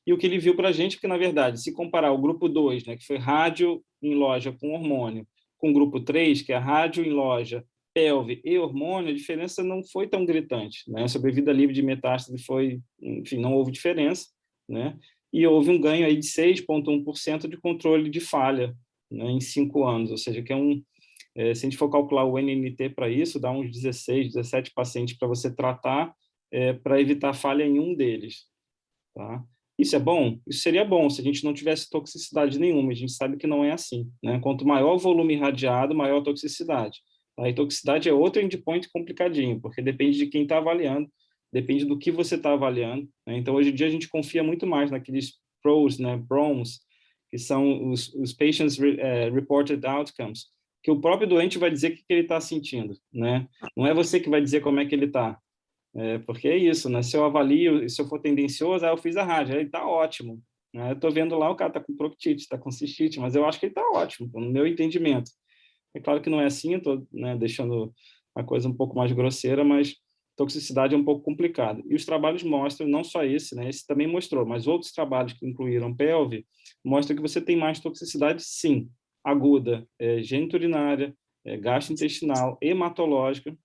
E o que ele viu para a gente, que na verdade, se comparar o grupo 2, né, que foi rádio em loja com hormônio, com o grupo 3, que é rádio em loja, pelve e hormônio, a diferença não foi tão gritante, né? A sobrevida livre de metástase foi, enfim, não houve diferença, né? E houve um ganho aí de 6,1% de controle de falha, né, em 5 anos, ou seja, que é se a gente for calcular o NNT para isso, dá uns 16, 17 pacientes para você tratar, para evitar falha em um deles, tá? Isso é bom? Isso seria bom se a gente não tivesse toxicidade nenhuma. A gente sabe que não é assim, né? Quanto maior o volume irradiado, maior a toxicidade. A toxicidade é outro endpoint complicadinho, porque depende de quem está avaliando, depende do que você está avaliando, né? Então, hoje em dia, a gente confia muito mais naqueles PROs, né, PROMs, que são os Patients Reported Outcomes, que o próprio doente vai dizer o que ele está sentindo, né? Não é você que vai dizer como é que ele está. Porque é isso, né? Se eu avalio, se eu for tendencioso, eu fiz a rádio, ele está ótimo, né? Eu estou vendo lá, o cara está com proctite, está com cistite, mas eu acho que ele está ótimo, no meu entendimento. É claro que não é assim, estou, né, deixando a coisa um pouco mais grosseira, mas toxicidade é um pouco complicado. E os trabalhos mostram, não só esse, né? Esse também mostrou, mas outros trabalhos que incluíram pelve, mostram que você tem mais toxicidade, sim, aguda, geniturinária, gastrointestinal, hematológica.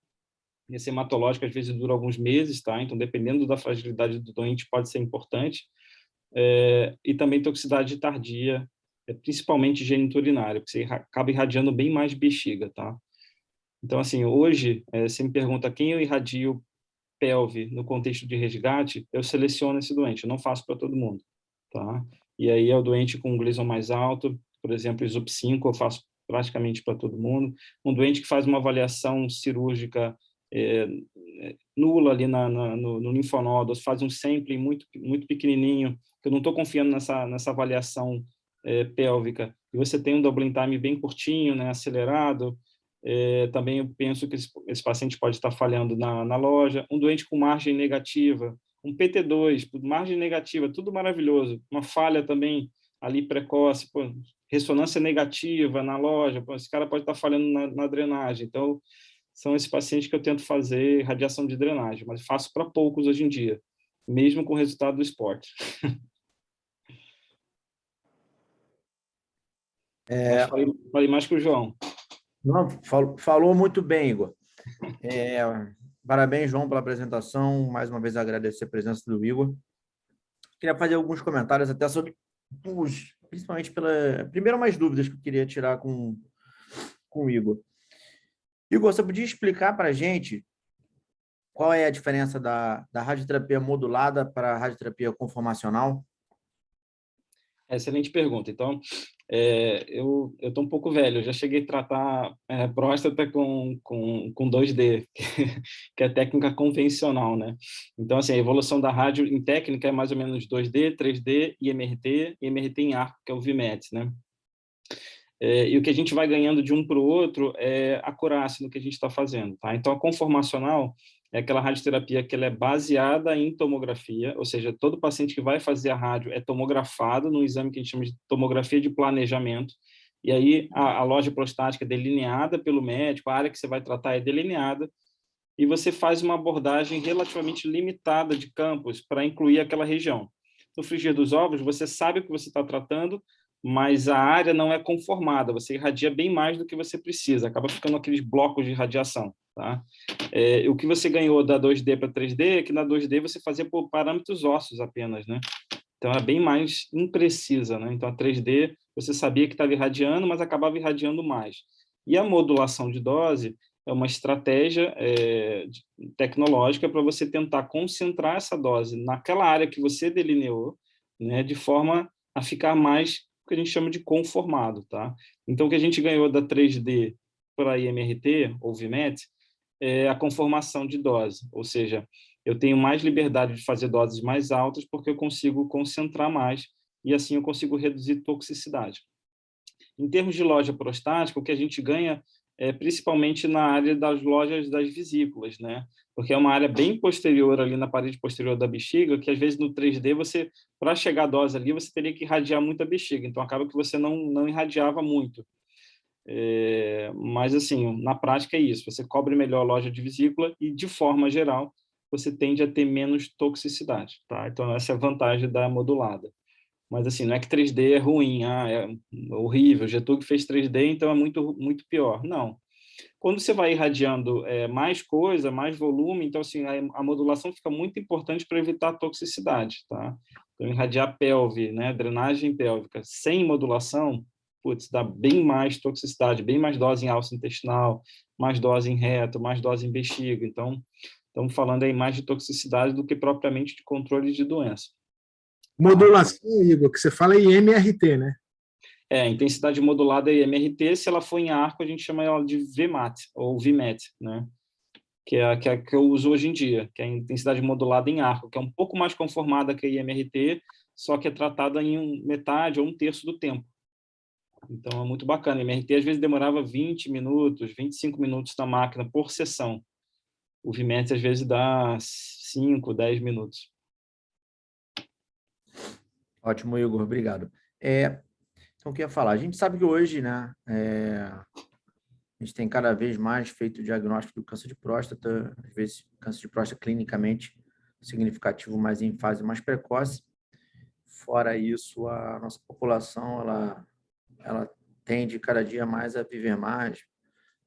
Esse hematológico, às vezes, dura alguns meses, tá? Então, dependendo da fragilidade do doente, pode ser importante. E também toxicidade tardia, principalmente geniturinária, porque você acaba irradiando bem mais bexiga, tá? Então, assim, hoje, você me pergunta quem eu irradio pelve no contexto de resgate, eu seleciono esse doente, eu não faço para todo mundo, tá? E aí é o doente com um Gleason mais alto, por exemplo, ISUP 5, eu faço praticamente para todo mundo. Um doente que faz uma avaliação cirúrgica nula ali no linfonodo, faz um sampling muito pequenininho, que eu não estou confiando nessa avaliação pélvica, e você tem um doubling time bem curtinho, né, acelerado. Também eu penso que esse paciente pode estar falhando na loja. Um doente com margem negativa, um PT2, margem negativa, tudo maravilhoso. Uma falha também ali precoce, pô, ressonância negativa na loja, pô, esse cara pode estar falhando na drenagem. Então, são esses pacientes que eu tento fazer radiação de drenagem, mas faço para poucos hoje em dia, mesmo com o resultado do esporte. Mas falei mais que o João. Não, falou muito bem, Igor. Parabéns, João, pela apresentação. Mais uma vez, agradecer a presença do Igor. Queria fazer alguns comentários até sobre principalmente primeiro, umas dúvidas que eu queria tirar com o Igor. Igor, você podia explicar para a gente qual é a diferença da radioterapia modulada para a radioterapia conformacional? Excelente pergunta. Então, eu estou um pouco velho, eu já cheguei a tratar próstata com 2D, que é a técnica convencional, né? Então, assim, a evolução da rádio em técnica é mais ou menos 2D, 3D, IMRT, e IMRT em arco, que é o VMET, né? E o que a gente vai ganhando de um para o outro é acurácia no que a gente está fazendo, tá? Então, a conformacional é aquela radioterapia que ela é baseada em tomografia, ou seja, todo paciente que vai fazer a rádio é tomografado num exame que a gente chama de tomografia de planejamento, e aí a loja prostática é delineada pelo médico, a área que você vai tratar é delineada, e você faz uma abordagem relativamente limitada de campos para incluir aquela região. No frigir dos ovos, você sabe o que você está tratando, mas a área não é conformada, você irradia bem mais do que você precisa, acaba ficando aqueles blocos de radiação, tá? O que você ganhou da 2D para 3D é que na 2D você fazia por parâmetros ósseos apenas, né? Então, é bem mais imprecisa, né? Então, a 3D, você sabia que estava irradiando, mas acabava irradiando mais. E a modulação de dose é uma estratégia tecnológica para você tentar concentrar essa dose naquela área que você delineou, né? De forma a ficar mais o que a gente chama de conformado, tá? Então, o que a gente ganhou da 3D para a IMRT, ou VMET, é a conformação de dose, ou seja, eu tenho mais liberdade de fazer doses mais altas porque eu consigo concentrar mais e assim eu consigo reduzir toxicidade. Em termos de loja prostática, o que a gente ganha é principalmente na área das lojas das vesículas, né? Porque é uma área bem posterior ali na parede posterior da bexiga, que às vezes no 3D você, para chegar a dose ali, você teria que irradiar muito a bexiga, então acaba que você não irradiava muito. Mas, assim, na prática é isso, você cobre melhor a loja de vesícula e, de forma geral, você tende a ter menos toxicidade, tá? Então, essa é a vantagem da modulada. Mas, assim, não é que 3D é ruim, é horrível, o Getúlio fez 3D, então é muito, muito pior. Não. Quando você vai irradiando mais coisa, mais volume, então, assim, a modulação fica muito importante para evitar a toxicidade, tá? Então, irradiar pelve, né, drenagem pélvica sem modulação, putz, dá bem mais toxicidade, bem mais dose em alça intestinal, mais dose em reto, mais dose em bexiga. Então, estamos falando aí mais de toxicidade do que propriamente de controle de doença. Modulação, Igor, que você fala é IMRT, né? Intensidade modulada é IMRT, se ela for em arco, a gente chama ela de VMAT, ou VMAT, né? Que é a que eu uso hoje em dia, que é a intensidade modulada em arco, que é um pouco mais conformada que a IMRT, só que é tratada em metade ou um terço do tempo. Então, é muito bacana. A IMRT, às vezes, demorava 20 minutos, 25 minutos na máquina por sessão. O VMAT, às vezes, dá 5, 10 minutos. Ótimo, Igor, obrigado. Então, eu queria falar, a gente sabe que hoje, né, a gente tem cada vez mais feito o diagnóstico do câncer de próstata, às vezes câncer de próstata clinicamente significativo, mas em fase mais precoce. Fora isso, a nossa população, ela tende cada dia mais a viver mais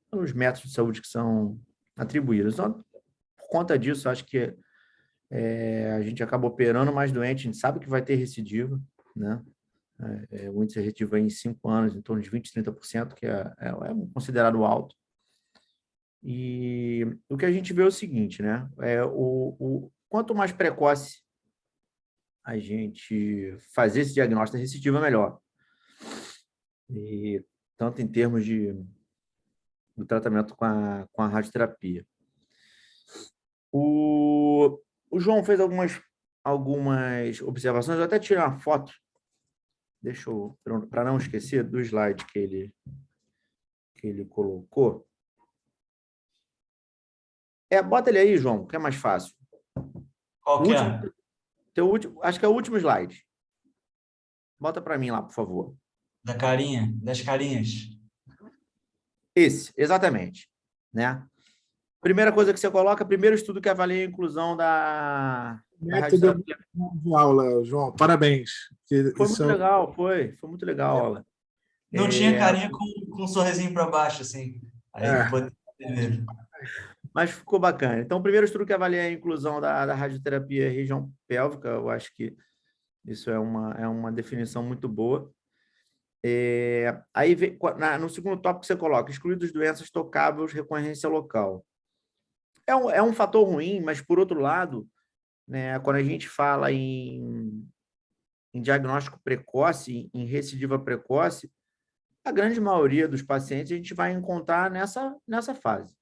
pelos métodos de saúde que são atribuídos. Então, por conta disso, acho que a gente acaba operando mais doente, a gente sabe que vai ter recidiva, né? O índice recidivo em 5 anos, em torno de 20%, 30%, que é considerado alto. E o que a gente vê é o seguinte, né? Quanto mais precoce a gente fazer esse diagnóstico da recidiva, melhor. E tanto em termos do tratamento com a radioterapia. O João fez algumas observações, eu até tirei uma foto, para não esquecer do slide que ele colocou. Bota ele aí, João, que é mais fácil. Qual que é? Acho que é o último slide. Bota para mim lá, por favor. Da carinha, das carinhas. Esse, exatamente. Né? Primeira coisa que você coloca, primeiro estudo que avalia a inclusão da Método radioterapia. de aula, João. Parabéns. Foi muito legal, foi muito legal a aula. Não tinha carinha com um sorrisinho para baixo, assim. Aí botei primeiro. Mas ficou bacana. Então, o primeiro estudo que avalia a inclusão da radioterapia em região pélvica, eu acho que isso é uma definição muito boa. Aí, no segundo tópico, você coloca excluídos doenças tocáveis, recorrência local. É um fator ruim, mas, por outro lado, né, quando a gente fala em diagnóstico precoce, em recidiva precoce, a grande maioria dos pacientes a gente vai encontrar nessa fase.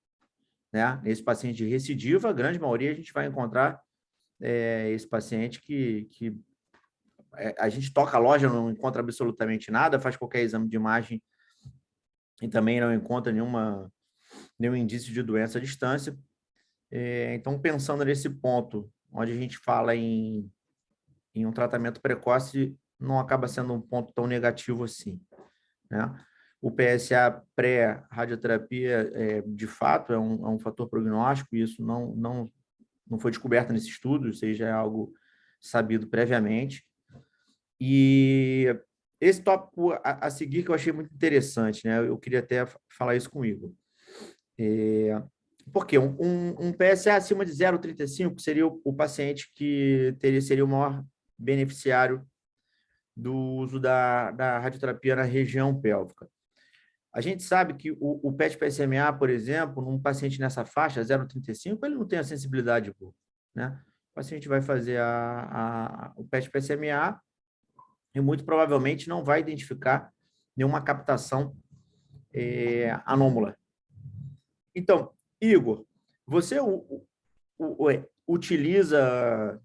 Né? Nesse paciente de recidiva, a grande maioria a gente vai encontrar esse paciente que a gente toca a loja, não encontra absolutamente nada, faz qualquer exame de imagem e também não encontra nenhum indício de doença à distância. Então, pensando nesse ponto, onde a gente fala em um tratamento precoce, não acaba sendo um ponto tão negativo assim. Né? O PSA pré-radioterapia, de fato, é um fator prognóstico, e isso não foi descoberto nesse estudo, isso aí já é algo sabido previamente. E esse tópico a seguir que eu achei muito interessante, né? Eu queria até falar isso com o Igor. Porque um PSA acima de 0,35 seria o paciente que seria o maior beneficiário do uso da radioterapia na região pélvica. A gente sabe que o PET-PSMA, por exemplo, num paciente nessa faixa, 0,35, ele não tem a sensibilidade boa, né? O paciente vai fazer o PET-PSMA e muito provavelmente não vai identificar nenhuma captação anômala. Então, Igor, você utiliza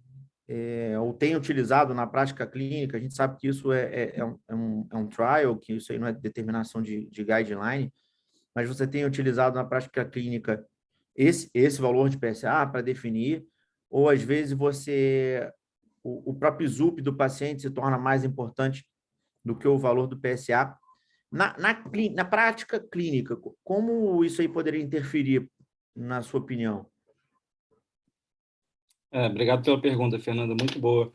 ou tem utilizado na prática clínica, a gente sabe que isso é um trial, que isso aí não é determinação de guideline, mas você tem utilizado na prática clínica esse valor de PSA para definir, ou às vezes o próprio ZUP do paciente se torna mais importante do que o valor do PSA. Na prática clínica, como isso aí poderia interferir, na sua opinião? Obrigado pela pergunta, Fernanda, muito boa.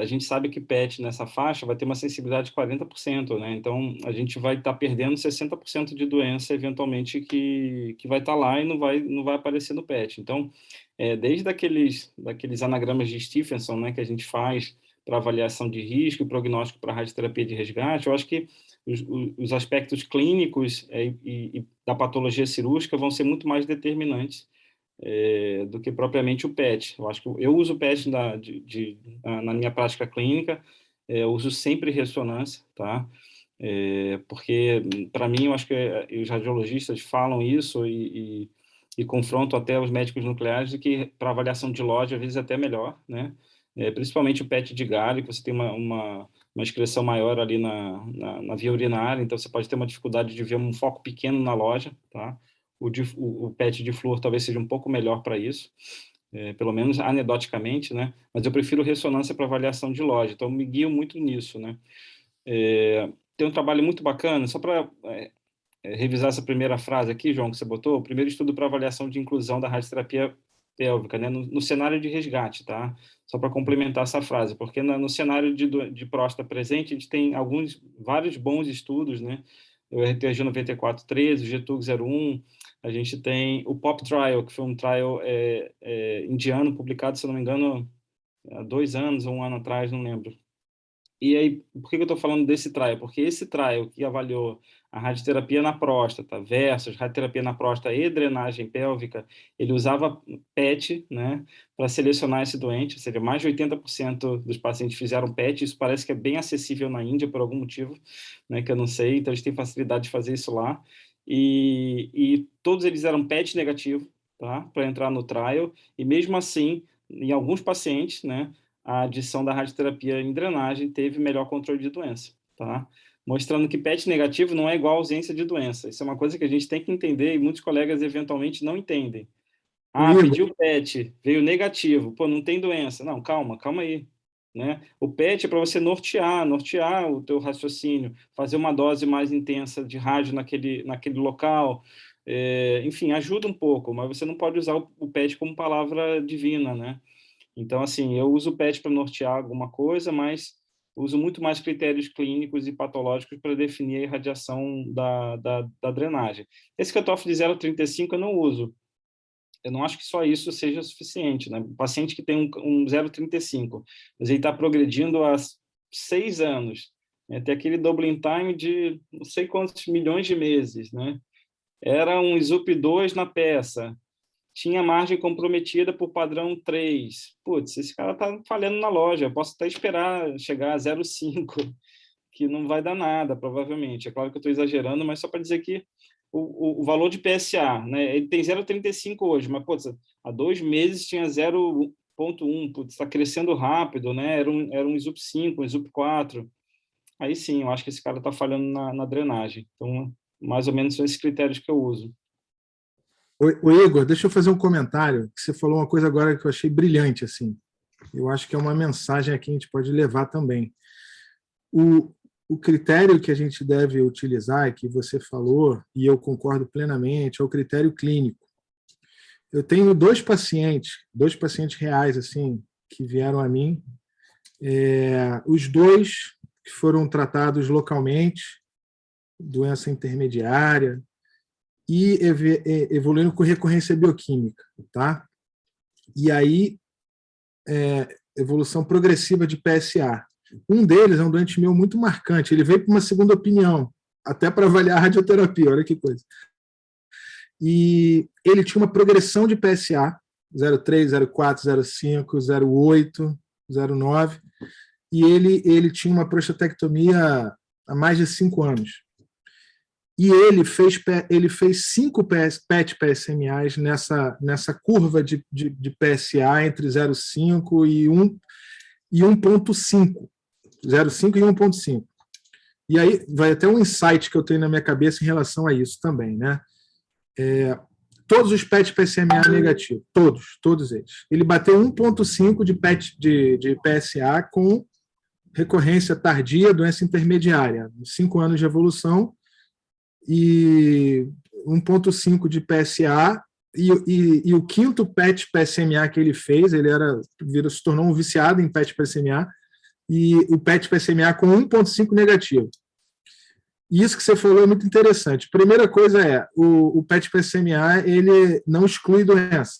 A gente sabe que PET nessa faixa vai ter uma sensibilidade de 40%, né? Então, a gente vai estar perdendo 60% de doença, eventualmente, que vai estar lá e não vai aparecer no PET. Então, desde daqueles anagramas de Stephenson, né, que a gente faz para avaliação de risco e prognóstico para radioterapia de resgate, eu acho que os aspectos clínicos e da patologia cirúrgica vão ser muito mais determinantes do que propriamente o PET. Eu acho que eu uso o PET na minha prática clínica, eu uso sempre ressonância, tá? Porque, para mim, eu acho que os radiologistas falam isso e confrontam até os médicos nucleares de que, para avaliação de loja, às vezes é até melhor, né? Principalmente o PET de galho, que você tem uma excreção maior ali na via urinária, então você pode ter uma dificuldade de ver um foco pequeno na loja, tá? O PET de flúor talvez seja um pouco melhor para isso, pelo menos anedoticamente, né? Mas eu prefiro ressonância para avaliação de loja, então eu me guio muito nisso, né? Tem um trabalho muito bacana, só para revisar essa primeira frase aqui, João, que você botou, o primeiro estudo para avaliação de inclusão da radioterapia pélvica, né? No cenário de resgate, tá? Só para complementar essa frase, porque no cenário de próstata presente, a gente tem vários bons estudos, né? O RTG 9413, o GTUG 01, a gente tem o POP Trial, que foi um trial indiano, publicado, se não me engano, há 2 anos ou 1 ano atrás, não lembro. E aí, por que eu estou falando desse trial? Porque esse trial que avaliou a radioterapia na próstata versus radioterapia na próstata e drenagem pélvica, ele usava PET, né, para selecionar esse doente, ou seja, mais de 80% dos pacientes fizeram PET, isso parece que é bem acessível na Índia por algum motivo, né, que eu não sei, então eles têm facilidade de fazer isso lá, e todos eles eram PET negativo, tá, para entrar no trial, e mesmo assim, em alguns pacientes, né, a adição da radioterapia em drenagem teve melhor controle de doença, tá? Mostrando que PET negativo não é igual a ausência de doença. Isso é uma coisa que a gente tem que entender e muitos colegas eventualmente não entendem. O Ah, Igor, pediu PET, veio negativo. Pô, não tem doença. Não, calma aí. Né? O PET é para você nortear o teu raciocínio, fazer uma dose mais intensa de rádio naquele local. Enfim, ajuda um pouco, mas você não pode usar o PET como palavra divina, né? Então, assim, eu uso o PET para nortear alguma coisa, mas uso muito mais critérios clínicos e patológicos para definir a irradiação da drenagem. Esse cutoff de 0,35 eu não uso. Eu não acho que só isso seja suficiente, né? O paciente que tem um 0,35, mas ele está progredindo há 6 anos, né? Tem aquele doubling time de não sei quantos milhões de meses, né? Era um SUP2 na peça, tinha margem comprometida por padrão 3. Putz, esse cara está falhando na loja, eu posso até esperar chegar a 0,5, que não vai dar nada, provavelmente. É claro que eu estou exagerando, mas só para dizer que o valor de PSA, né, ele tem 0,35 hoje, mas putz, há 2 meses tinha 0,1, putz, está crescendo rápido, né? Era um SUP5, um SUP4. Aí sim, eu acho que esse cara está falhando na drenagem. Então, mais ou menos são esses critérios que eu uso. o Igor, deixa eu fazer um comentário, que você falou uma coisa agora que eu achei brilhante, assim. Eu acho que é uma mensagem aqui que a gente pode levar também. O critério que a gente deve utilizar, que você falou, e eu concordo plenamente, é o critério clínico. Eu tenho dois pacientes reais, assim, que vieram a mim, os dois que foram tratados localmente, doença intermediária, e evoluindo com recorrência bioquímica, tá? E aí, evolução progressiva de PSA. Um deles é um doente meu muito marcante, ele veio para uma segunda opinião, até para avaliar a radioterapia, olha que coisa. E ele tinha uma progressão de PSA, 0,3, 0,4, 0,5, 0,8, 0,9, e ele tinha uma prostatectomia há mais de 5 anos. E ele fez 5 PET-PSMAs nessa curva de PSA entre 0,5 e 1,5. 0,5 e 1,5. E aí vai até um insight que eu tenho na minha cabeça em relação a isso também, né? Todos os PET-PSMA negativos, todos eles. Ele bateu 1,5 de PSA com recorrência tardia, doença intermediária, 5 anos de evolução, e 1,5 de PSA, e o quinto PET-PSMA que ele fez, se tornou um viciado em PET-PSMA, e o PET-PSMA com 1,5 negativo. E isso que você falou é muito interessante. Primeira coisa o PET-PSMA ele não exclui doença.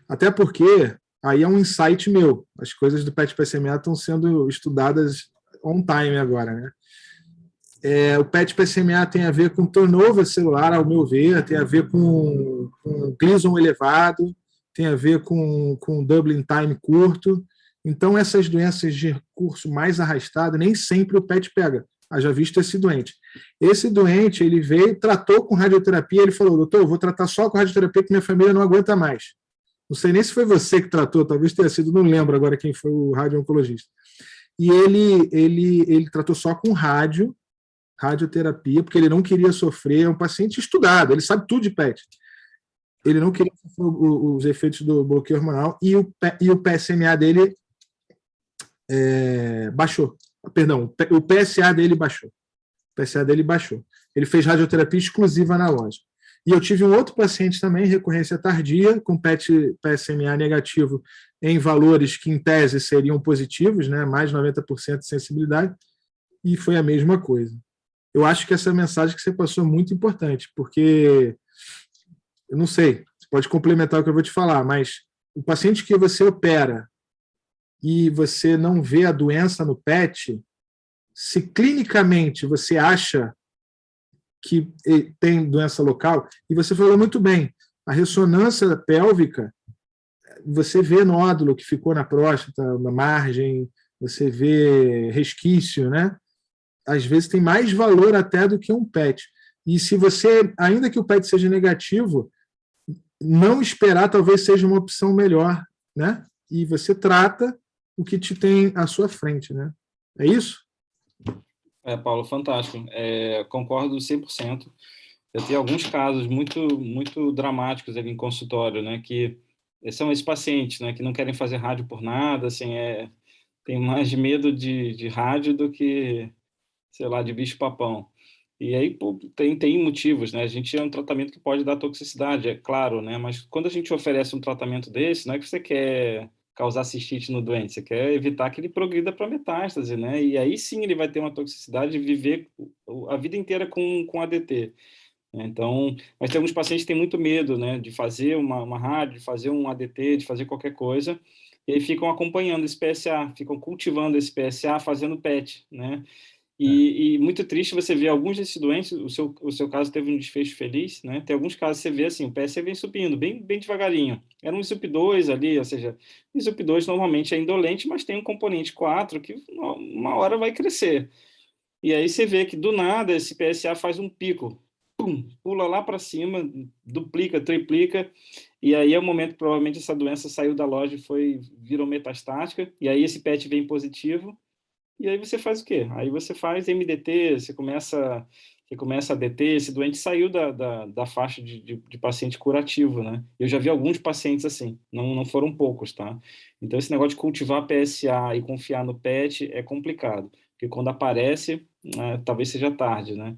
Até porque, aí é um insight meu, as coisas do PET-PSMA estão sendo estudadas on time agora, né? O PET-PSMA tem a ver com turnover celular, ao meu ver, tem a ver com Gleason elevado, tem a ver com doubling time curto. Então, essas doenças de curso mais arrastado, nem sempre o PET pega. Haja visto esse doente. Esse doente, ele veio, tratou com radioterapia, ele falou, doutor, eu vou tratar só com radioterapia que minha família não aguenta mais. Não sei nem se foi você que tratou, talvez tenha sido, não lembro agora quem foi o radio-oncologista. E ele tratou só com radioterapia, porque ele não queria sofrer, é um paciente estudado, ele sabe tudo de PET. Ele não queria sofrer os efeitos do bloqueio hormonal e o PSMA dele baixou. Perdão, o PSA dele baixou. O PSA dele baixou. Ele fez radioterapia exclusiva analógica. E eu tive um outro paciente também, recorrência tardia, com PSMA negativo em valores que, em tese, seriam positivos, né, mais de 90% de sensibilidade, e foi a mesma coisa. Eu acho que essa mensagem que você passou é muito importante, porque, eu não sei, você pode complementar o que eu vou te falar, mas o paciente que você opera e você não vê a doença no PET, se clinicamente você acha que tem doença local, e você falou muito bem, a ressonância pélvica, você vê nódulo que ficou na próstata, na margem, você vê resquício, né? Às vezes tem mais valor até do que um PET. E se você, ainda que o PET seja negativo, não esperar talvez seja uma opção melhor, né? E você trata o que te tem à sua frente, né? É isso? Paulo, fantástico. Concordo 100%. Eu tenho alguns casos muito dramáticos ali em consultório, né? Que são esses pacientes, né? Que não querem fazer rádio por nada, assim, tem mais medo de rádio do que, sei lá, de bicho-papão. E aí, pô, tem motivos, né? A gente é um tratamento que pode dar toxicidade, é claro, né? Mas quando a gente oferece um tratamento desse, não é que você quer causar cistite no doente, você quer evitar que ele progrida para metástase, né? E aí sim ele vai ter uma toxicidade e viver a vida inteira com ADT. Então, mas tem alguns pacientes que têm muito medo, né? De fazer uma rádio, de fazer um ADT, de fazer qualquer coisa, e aí ficam acompanhando esse PSA, ficam cultivando esse PSA, fazendo PET, né? E muito triste você ver alguns desses doentes, o seu caso teve um desfecho feliz, né? Tem alguns casos que você vê assim, o PSA vem subindo, bem devagarinho. Era um SUP2 ali, ou seja, o SUP2 normalmente é indolente, mas tem um componente 4 que uma hora vai crescer. E aí você vê que do nada esse PSA faz um pico, pum, pula lá para cima, duplica, triplica, e aí é o momento que provavelmente essa doença saiu da loja e virou metastática, e aí esse PET vem positivo. E aí você faz o quê? Aí você faz MDT, você começa a DT, esse doente saiu da faixa de paciente curativo, né? Eu já vi alguns pacientes assim, não foram poucos, tá? Então esse negócio de cultivar PSA e confiar no PET é complicado, porque quando aparece, talvez seja tarde, né?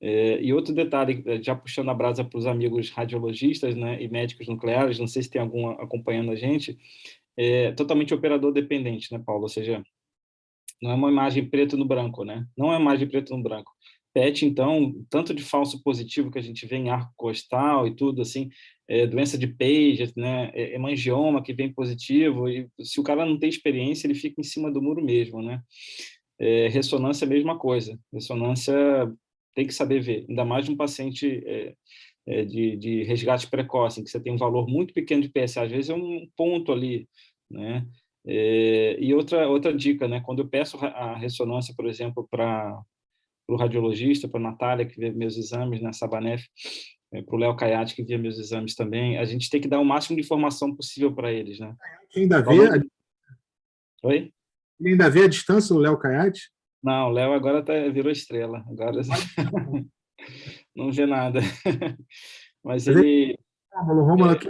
E outro detalhe, já puxando a brasa para os amigos radiologistas, né, e médicos nucleares, não sei se tem algum acompanhando a gente, é totalmente operador dependente, né, Paulo? Ou seja, não é uma imagem preto no branco, né? Não é uma imagem preto no branco. PET, então, tanto de falso positivo que a gente vê em arco costal e tudo, assim, doença de Paget, né? Hemangioma que vem positivo, e se o cara não tem experiência, ele fica em cima do muro mesmo, né? Ressonância é a mesma coisa. Ressonância tem que saber ver, ainda mais de um paciente de resgate precoce, em que você tem um valor muito pequeno de PSA, às vezes é um ponto ali, né? E outra dica, né? Quando eu peço a ressonância, por exemplo, para o radiologista, para a Natália, que vê meus exames, né? Sabanef, para o Léo Caiati, que vê meus exames também, a gente tem que dar o máximo de informação possível para eles, né? Ainda Oi? ainda vê a distância o Léo Caiati? Não, o Léo agora virou estrela, agora não vê nada. Mas ele... Rômulo aqui.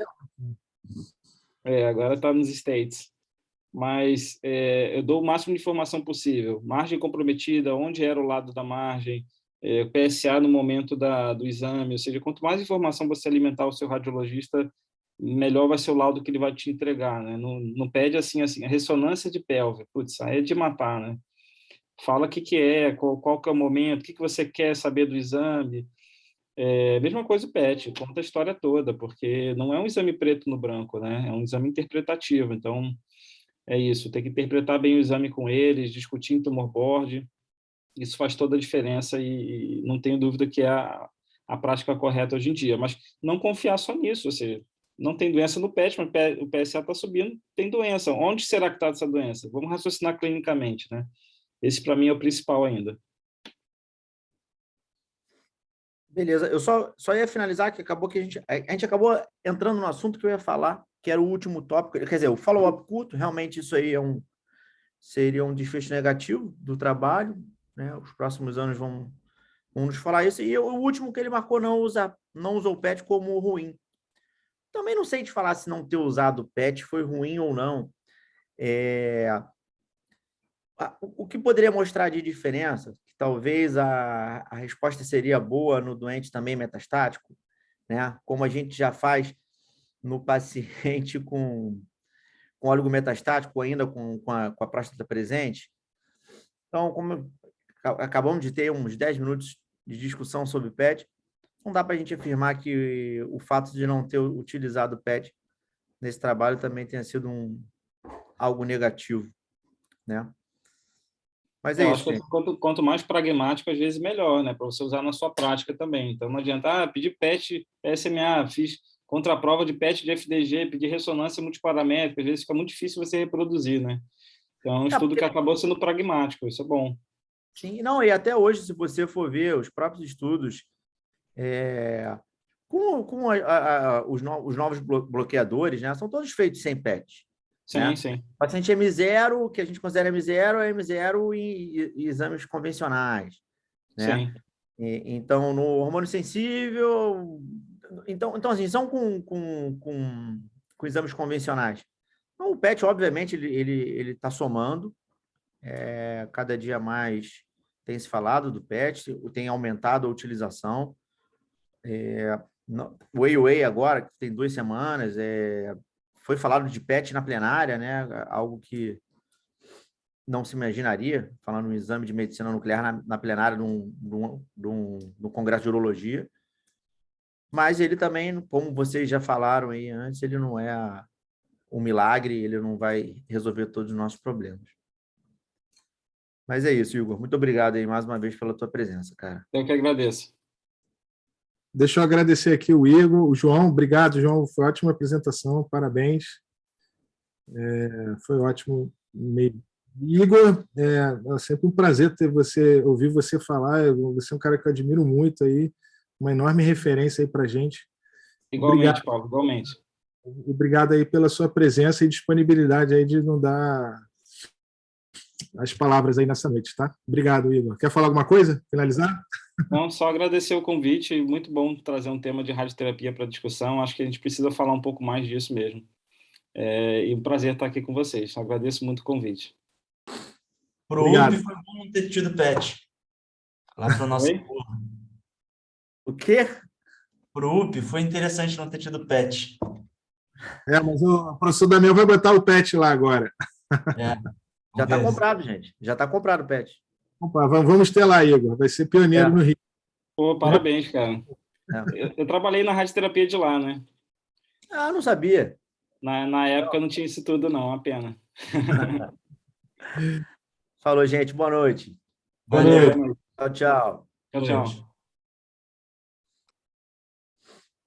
agora está nos States. Mas eu dou o máximo de informação possível. Margem comprometida, onde era o lado da margem, PSA no momento do exame, ou seja, quanto mais informação você alimentar o seu radiologista, melhor vai ser o laudo que ele vai te entregar, né? Não pede assim, a ressonância de pelve, putz, aí é de matar, né? Fala o que é, qual que é o momento, o que você quer saber do exame. Mesma coisa o PET, conta a história toda, porque não é um exame preto no branco, né? É um exame interpretativo, então é isso, tem que interpretar bem o exame com eles, discutir em tumor board, isso faz toda a diferença e não tenho dúvida que é a prática correta hoje em dia, mas não confiar só nisso, ou seja, não tem doença no PET, mas o PSA está subindo, tem doença, onde será que está essa doença? Vamos raciocinar clinicamente, né? Esse para mim é o principal ainda. Beleza, eu só ia finalizar que acabou que a gente acabou entrando no assunto que eu ia falar, que era o último tópico, quer dizer, o follow-up curto, realmente isso aí seria um desfecho negativo do trabalho, né? Os próximos anos vão nos falar isso, e o último que ele marcou não usou o PET como ruim. Também não sei te falar se não ter usado o PET foi ruim ou não. O que poderia mostrar de diferença, que talvez a resposta seria boa no doente também metastático, né? Como a gente já faz no paciente com óleo metastático, ainda com a próstata presente. Então, como acabamos de ter uns 10 minutos de discussão sobre PET, não dá para a gente afirmar que o fato de não ter utilizado o PET nesse trabalho também tenha sido algo negativo, né? Mas é Eu isso, acho que gente. quanto mais pragmático, às vezes, melhor, né? Para você usar na sua prática também. Então, não adianta, pedir PET, PSMA, fiz contraprova de PET de FDG, pedir ressonância multiparamétrica, às vezes fica muito difícil você reproduzir, né? Então, é um estudo que acabou sendo pragmático, isso é bom. Sim, não, e até hoje, se você for ver os próprios estudos, com os novos bloqueadores, né, são todos feitos sem PET. Sim, né? sim. O paciente M0, que a gente considera M0, é M0 em exames convencionais. Né? Sim. Então, no hormônio sensível... Então assim, são com exames convencionais. Então, o PET, obviamente, ele está somando. Cada dia mais tem se falado do PET, tem aumentado a utilização. O Way agora, que tem 2 semanas, foi falado de PET na plenária, né? Algo que não se imaginaria, falando um exame de medicina nuclear na plenária de um congresso de urologia. Mas ele também, como vocês já falaram aí antes, ele não é um milagre, ele não vai resolver todos os nossos problemas. Mas é isso, Igor. Muito obrigado aí mais uma vez pela tua presença, cara. Eu que agradeço. Deixa eu agradecer aqui o Igor, o João. Obrigado, João. Foi ótima apresentação. Parabéns. Foi ótimo. Igor, é sempre um prazer ouvir você falar. Você é um cara que eu admiro muito aí, uma enorme referência aí para a gente. Igualmente, Obrigado. Paulo, igualmente. Obrigado aí pela sua presença e disponibilidade aí de não dar as palavras aí nessa noite, tá? Obrigado, Igor. Quer falar alguma coisa? Finalizar? Não, só agradecer o convite. Muito bom trazer um tema de radioterapia para discussão. Acho que a gente precisa falar um pouco mais disso mesmo. E um prazer estar aqui com vocês. Agradeço muito o convite. Pro UP foi bom não ter tido PET. Lá para o nosso... O quê? Pro UP foi interessante não ter tido PET. Mas o professor Damião vai botar o PET lá agora. Já está comprado, gente. Já está comprado o PET. Opa, vamos ter lá, Igor. Vai ser pioneiro no Rio. Pô, parabéns, cara. Eu trabalhei na radioterapia de lá, né? Ah, não sabia. Na época não tinha isso tudo, não. Uma pena. Falou, gente. Boa noite. Valeu. Tchau, tchau. Tchau, tchau.